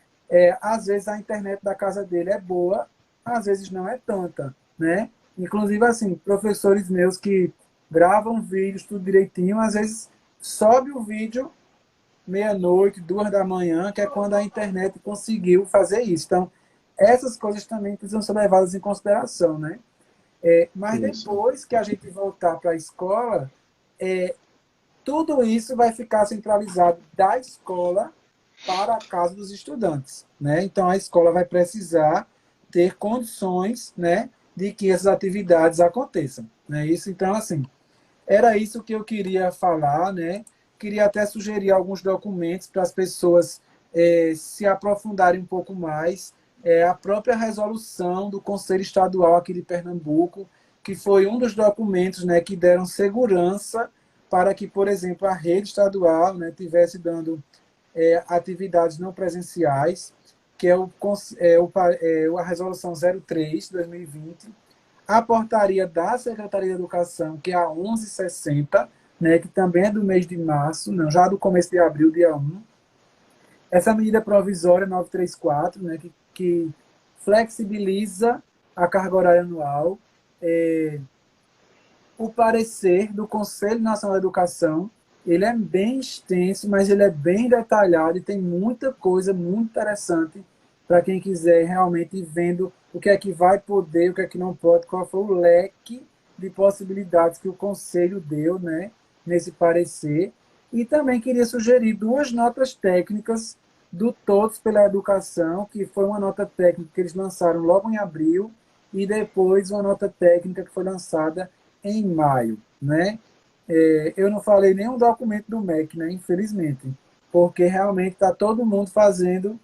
às vezes a internet da casa dele é boa, às vezes não é tanta, né? Inclusive assim, professores meus que gravam vídeos tudo direitinho, às vezes sobe o vídeo meia-noite, 2 da manhã, que é quando a internet conseguiu fazer isso. Então, essas coisas também precisam ser levadas em consideração, né? Mas Isso, depois que a gente voltar para a escola, tudo isso vai ficar centralizado da escola para a casa dos estudantes, né? Então, a escola vai precisar ter condições, né, de que essas atividades aconteçam, né? Isso, então, assim, era isso que eu queria falar, né? Queria até sugerir alguns documentos para as pessoas se aprofundarem um pouco mais. A própria resolução do Conselho Estadual aqui de Pernambuco, que foi um dos documentos, né, que deram segurança para que, por exemplo, a rede estadual, né, tivesse dando atividades não presenciais, que a resolução 03 de 2020, a portaria da Secretaria de Educação, que é a 1160, né, que também é do mês de março, não, já do começo de abril, dia 1. Essa medida provisória 934, né, que flexibiliza a carga horária anual. O parecer do Conselho Nacional de Educação, ele é bem extenso, mas ele é bem detalhado e tem muita coisa muito interessante para quem quiser realmente ir vendo o que é que vai poder, o que é que não pode, qual foi o leque de possibilidades que o Conselho deu, né, nesse parecer. E também queria sugerir duas notas técnicas do Todos pela Educação, que foi uma nota técnica que eles lançaram logo em abril, e depois uma nota técnica que foi lançada em maio, né? Eu não falei nenhum documento do MEC, né? Infelizmente, porque realmente está todo mundo fazendo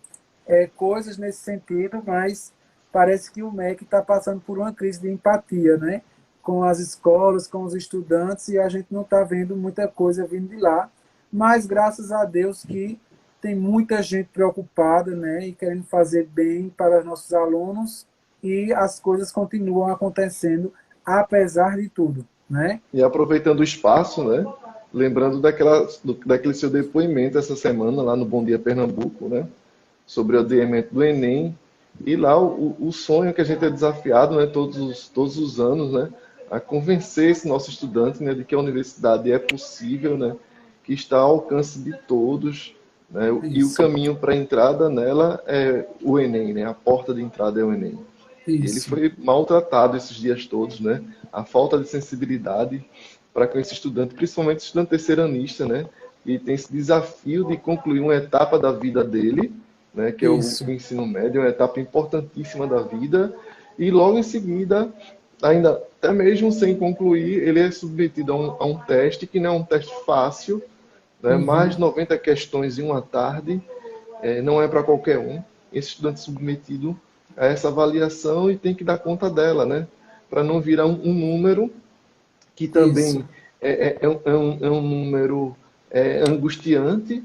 coisas nesse sentido, mas parece que o MEC está passando por uma crise de empatia, né? Com as escolas, com os estudantes, e a gente não está vendo muita coisa vindo de lá. Mas graças a Deus que tem muita gente preocupada, né? E querendo fazer bem para os nossos alunos, e as coisas continuam acontecendo apesar de tudo, né? e aproveitando o espaço, né? Lembrando daquele seu depoimento essa semana lá no Bom Dia Pernambuco, né? Sobre o adiamento do Enem. E lá o sonho que a gente é desafiado, né? Todos os anos, né? A convencer esse nosso estudante, né? De que a universidade é possível, né? Que está ao alcance de todos, né? E o Isso, caminho para a entrada nela é o Enem, né? A porta de entrada é o Enem. E ele isso, foi maltratado esses dias todos, né? A falta de sensibilidade para com esse estudante, principalmente estudante terceiranista, né? E tem esse desafio de concluir uma etapa da vida dele, né? Que é o isso, ensino médio, uma etapa importantíssima da vida. E logo em seguida, ainda até mesmo sem concluir, ele é submetido a um teste que não é um teste fácil, né? Mais 90 questões em uma tarde não é para qualquer um. Esse estudante submetido a essa avaliação e tem que dar conta dela, né? Para não virar um número que Isso. também é um número angustiante,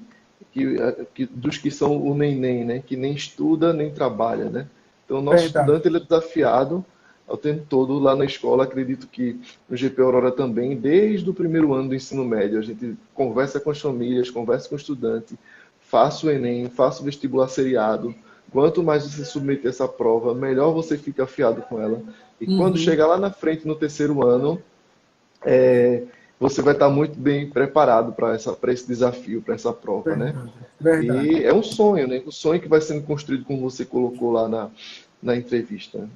dos que são o neném, né? Que nem estuda nem trabalha, né? Então, o nosso Verdade. estudante ele é desafiado ao tempo todo lá na escola. Acredito que no GP Aurora também, desde o primeiro ano do ensino médio, a gente conversa com as famílias, conversa com o estudante, faça o Enem, faça o vestibular seriado. Quanto mais você submeter essa prova, melhor você fica afiado com ela. E quando chegar lá na frente, no terceiro ano, você vai estar muito bem preparado para esse desafio, para essa prova, né? Verdade. Verdade. E é um sonho, né? Um sonho que vai sendo construído, como você colocou lá na entrevista.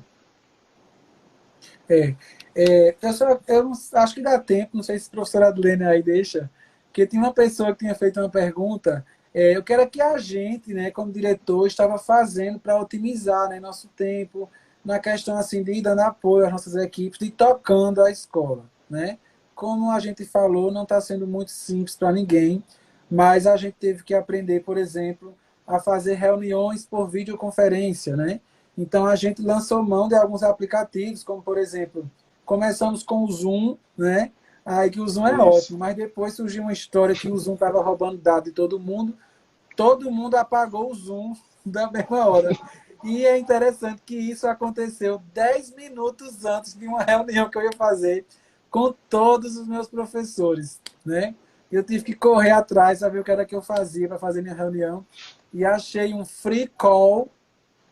Eu não, acho que dá tempo, não sei se a professora Adlene aí deixa, porque tinha uma pessoa que tinha feito uma pergunta, eu quero que a gente, né, como diretor, estava fazendo para otimizar, né, nosso tempo, na questão assim, de ir dando apoio às nossas equipes, de ir tocando a escola, né? Como a gente falou, não está sendo muito simples para ninguém, mas a gente teve que aprender, por exemplo, a fazer reuniões por videoconferência, né? Então a gente lançou mão de alguns aplicativos, como por exemplo, começamos com o Zoom, né? Aí que o Zoom é Isso. ótimo, mas depois surgiu uma história que o Zoom estava roubando dados de todo mundo apagou o Zoom da mesma hora. E é interessante que isso aconteceu 10 minutos antes de uma reunião que eu ia fazer com todos os meus professores, né? Eu tive que correr atrás, saber o que era que eu fazia para fazer minha reunião, e achei um free call,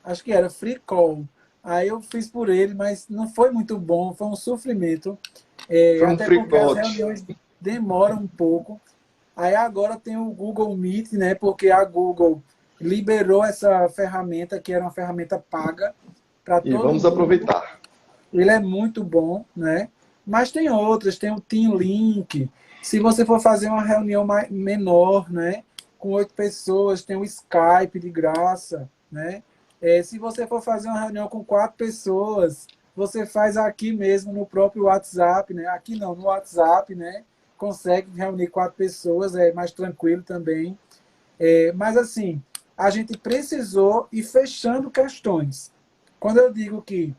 acho que era free call. Aí eu fiz por ele, mas não foi muito bom, foi um sofrimento, Foi um até porque as freakout. reuniões demoram um pouco. Aí agora tem o Google Meet, né? Porque a Google liberou essa ferramenta, que era uma ferramenta paga, para E todo vamos mundo. aproveitar. Ele é muito bom, né? Mas tem outras, tem o Team Link. Se você for fazer uma reunião menor, né? Com 8 pessoas, tem o Skype de graça, né? Se você for fazer uma reunião com 4 pessoas, você faz aqui mesmo no próprio WhatsApp, né? Aqui não, no WhatsApp, né? Consegue reunir 4 pessoas, é mais tranquilo também. Mas assim, a gente precisou ir fechando questões. Quando eu digo que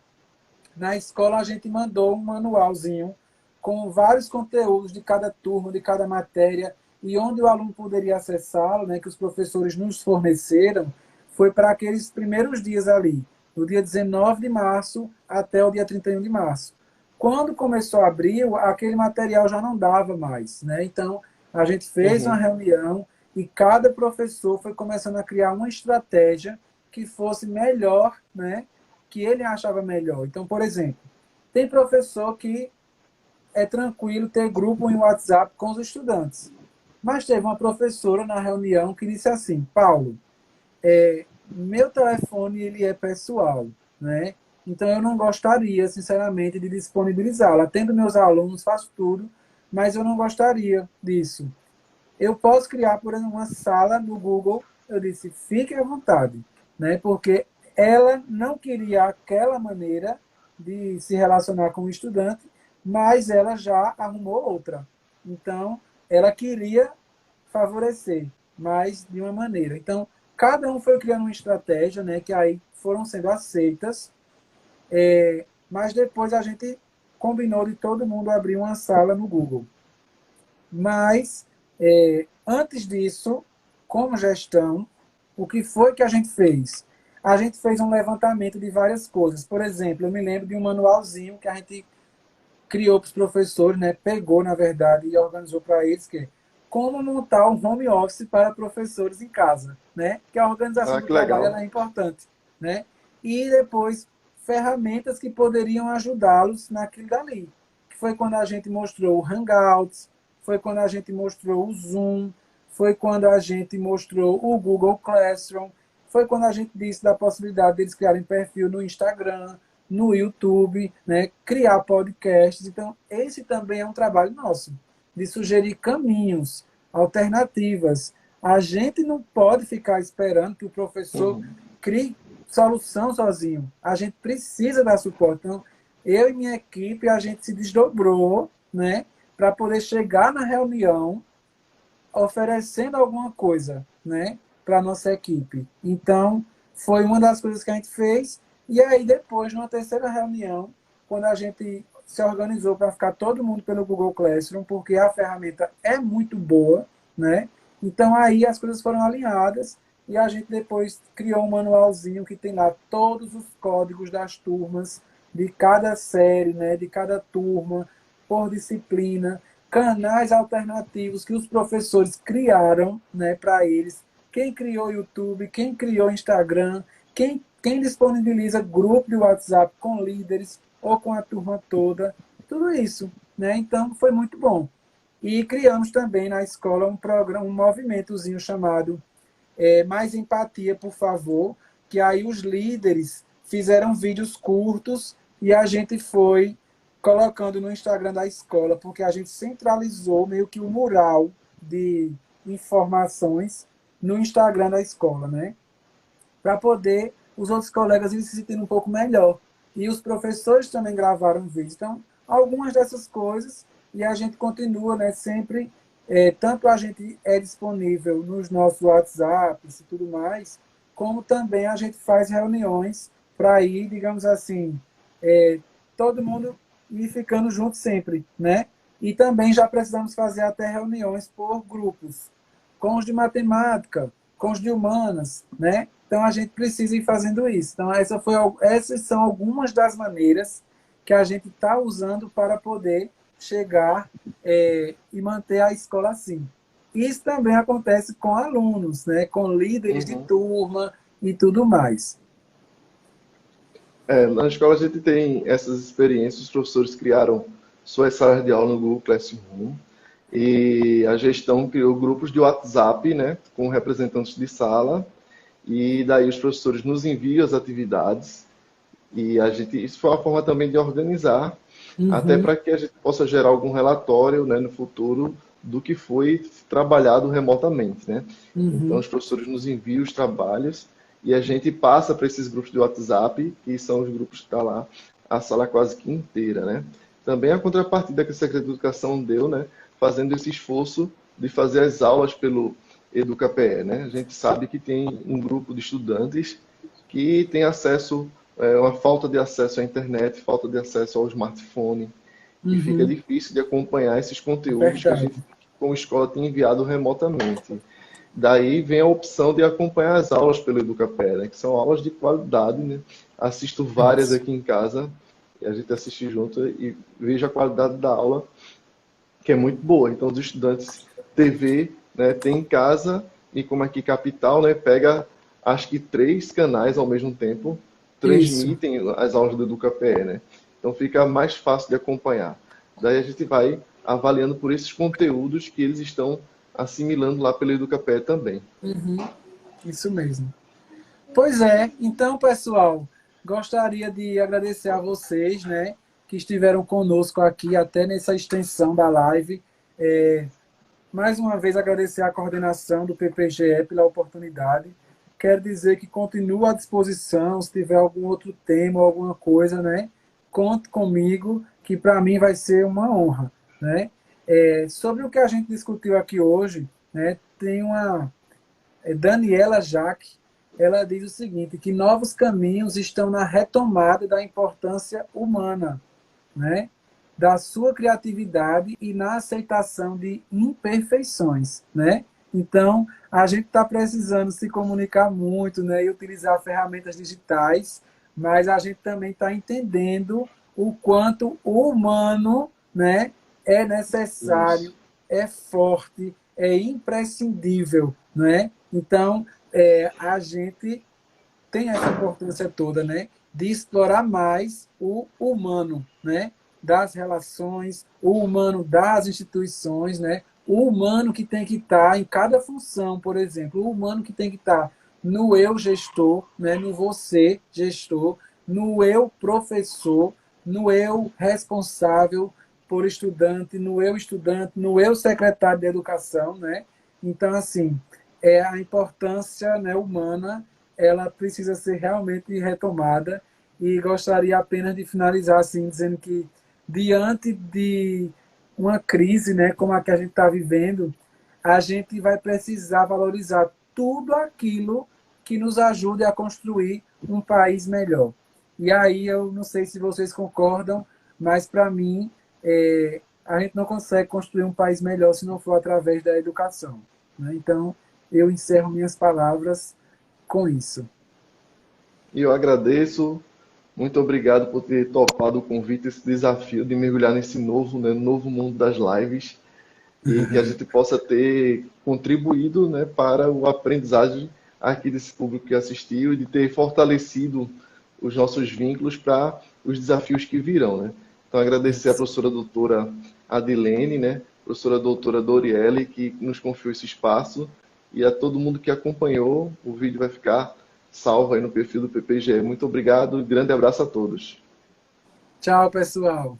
na escola a gente mandou um manualzinho com vários conteúdos de cada turma, de cada matéria, e onde o aluno poderia acessá-lo, né, que os professores nos forneceram, foi para aqueles primeiros dias ali, do dia 19 de março até o dia 31 de março. Quando começou abril, aquele material já não dava mais, né? Então, a gente fez uma reunião e cada professor foi começando a criar uma estratégia que fosse melhor, né? Que ele achava melhor. Então, por exemplo, tem professor que é tranquilo ter grupo em WhatsApp com os estudantes. Mas teve uma professora na reunião que disse assim: Paulo, meu telefone ele é pessoal, né? Então eu não gostaria, sinceramente, de disponibilizá-lo. Atendo meus alunos, faço tudo, mas eu não gostaria disso. Eu posso criar, por exemplo, uma sala no Google. Eu disse, fique à vontade, né? Porque ela não queria aquela maneira de se relacionar com o estudante, mas ela já arrumou outra. Então, ela queria favorecer, mas de uma maneira. Então, cada um foi criando uma estratégia, né? Que aí foram sendo aceitas, mas depois a gente combinou de todo mundo abrir uma sala no Google. Mas, antes disso, como gestão, o que foi que a gente fez? A gente fez um levantamento de várias coisas. Por exemplo, eu me lembro de um manualzinho que a gente criou para os professores, né? Pegou, na verdade, e organizou para eles, que é como montar um home office para professores em casa, né? Que a organização do Que trabalho legal. ela é importante, né? E depois, ferramentas que poderiam ajudá-los naquilo dali. Que foi quando a gente mostrou o Hangouts, foi quando a gente mostrou o Zoom, foi quando a gente mostrou o Google Classroom, foi quando a gente disse da possibilidade deles criarem perfil no Instagram, no YouTube, né? Criar podcasts. Então, esse também é um trabalho nosso, de sugerir caminhos, alternativas. A gente não pode ficar esperando que o professor crie solução sozinho. A gente precisa dar suporte. Então, eu e minha equipe, a gente se desdobrou, né, para poder chegar na reunião oferecendo alguma coisa, né, para a nossa equipe. Então, foi uma das coisas que a gente fez. E aí, depois, numa terceira reunião, quando a gente se organizou para ficar todo mundo pelo Google Classroom, porque a ferramenta é muito boa, né? Então, aí as coisas foram alinhadas e a gente depois criou um manualzinho que tem lá todos os códigos das turmas, de cada série, né, de cada turma, por disciplina, canais alternativos que os professores criaram, né, para eles. Quem criou YouTube, quem criou Instagram, quem disponibiliza grupo de WhatsApp com líderes ou com a turma toda, tudo isso, né? Então foi muito bom. E criamos também na escola um programa, um movimentozinho chamado Mais Empatia, por favor, que aí os líderes fizeram vídeos curtos e a gente foi colocando no Instagram da escola, porque a gente centralizou meio que o mural de informações no Instagram da escola, né? Para poder os outros colegas se sentirem um pouco melhor. E os professores também gravaram vídeos. Então, algumas dessas coisas, e a gente continua, né, sempre, tanto a gente é disponível nos nossos WhatsApps e tudo mais, como também a gente faz reuniões para ir, digamos assim, todo mundo ir ficando junto sempre, né? E também já precisamos fazer até reuniões por grupos, com os de matemática, com os de humanas, né? Então a gente precisa ir fazendo isso. Então essas são algumas das maneiras que a gente está usando para poder chegar e manter a escola assim. Isso também acontece com alunos, né? Com líderes de turma e tudo mais. Na escola a gente tem essas experiências, os professores criaram suas salas de aula no Google Classroom e a gestão criou grupos de WhatsApp, né, com representantes de sala, e daí os professores nos enviam as atividades e isso foi uma forma também de organizar, até para que a gente possa gerar algum relatório, né, no futuro do que foi trabalhado remotamente, né? Então os professores nos enviam os trabalhos e a gente passa para esses grupos de WhatsApp, que são os grupos que estão lá, a sala quase que inteira, né? Também a contrapartida que a Secretaria de Educação deu, né, fazendo esse esforço de fazer as aulas pelo EducaPE, né? A gente sabe que tem um grupo de estudantes que tem acesso, uma falta de acesso à internet, falta de acesso ao smartphone, e fica difícil de acompanhar esses conteúdos que a gente, como escola, tem enviado remotamente. Daí vem a opção de acompanhar as aulas pelo EducaPE, né, que são aulas de qualidade, né? Assisto várias aqui em casa, e a gente assiste junto e vejo a qualidade da aula, que é muito boa. Então, os estudantes TV, né, tem em casa, e como aqui capital, né, pega, acho que 3 canais ao mesmo tempo, transmitem as aulas do EducaPE, né? Então, fica mais fácil de acompanhar. Daí a gente vai avaliando por esses conteúdos que eles estão assimilando lá pelo EducaPE também. Isso mesmo. Pois é, então, pessoal, gostaria de agradecer a vocês, né, que estiveram conosco aqui até nessa extensão da live. Mais uma vez, agradecer a coordenação do PPGE pela oportunidade. Quero dizer que continuo à disposição, se tiver algum outro tema ou alguma coisa, né, conte comigo, que para mim vai ser uma honra, né? Sobre o que a gente discutiu aqui hoje, né, tem uma Daniela Jaque, ela diz o seguinte, que novos caminhos estão na retomada da importância humana, né, da sua criatividade e na aceitação de imperfeições, né? Então, a gente está precisando se comunicar muito, né, e utilizar ferramentas digitais, mas a gente também está entendendo o quanto o humano, né, é necessário, é forte, é imprescindível, né? Então, a gente tem essa importância toda, né, de explorar mais o humano, né, das relações, o humano das instituições, né, o humano que tem que estar em cada função, por exemplo, o humano que tem que estar no eu gestor, né, no você gestor, no eu professor, no eu responsável por estudante, no eu secretário de educação, né? Então, assim, a importância, né, humana, ela precisa ser realmente retomada, e gostaria apenas de finalizar assim, dizendo que diante de uma crise, né, como a que a gente está vivendo, a gente vai precisar valorizar tudo aquilo que nos ajude a construir um país melhor. E aí eu não sei se vocês concordam, mas para mim a gente não consegue construir um país melhor se não for através da educação, né? Então eu encerro minhas palavras com isso. E eu agradeço, muito obrigado por ter topado o convite, esse desafio de mergulhar nesse novo, né, novo mundo das lives, e que a gente possa ter contribuído, né, para o aprendizagem aqui desse público que assistiu e de ter fortalecido os nossos vínculos para os desafios que virão, né? Então, agradecer à professora doutora Adilene, né, professora doutora Doriele, que nos confiou esse espaço, e a todo mundo que acompanhou. O vídeo vai ficar salvo aí no perfil do PPGE. Muito obrigado e grande abraço a todos. Tchau, pessoal.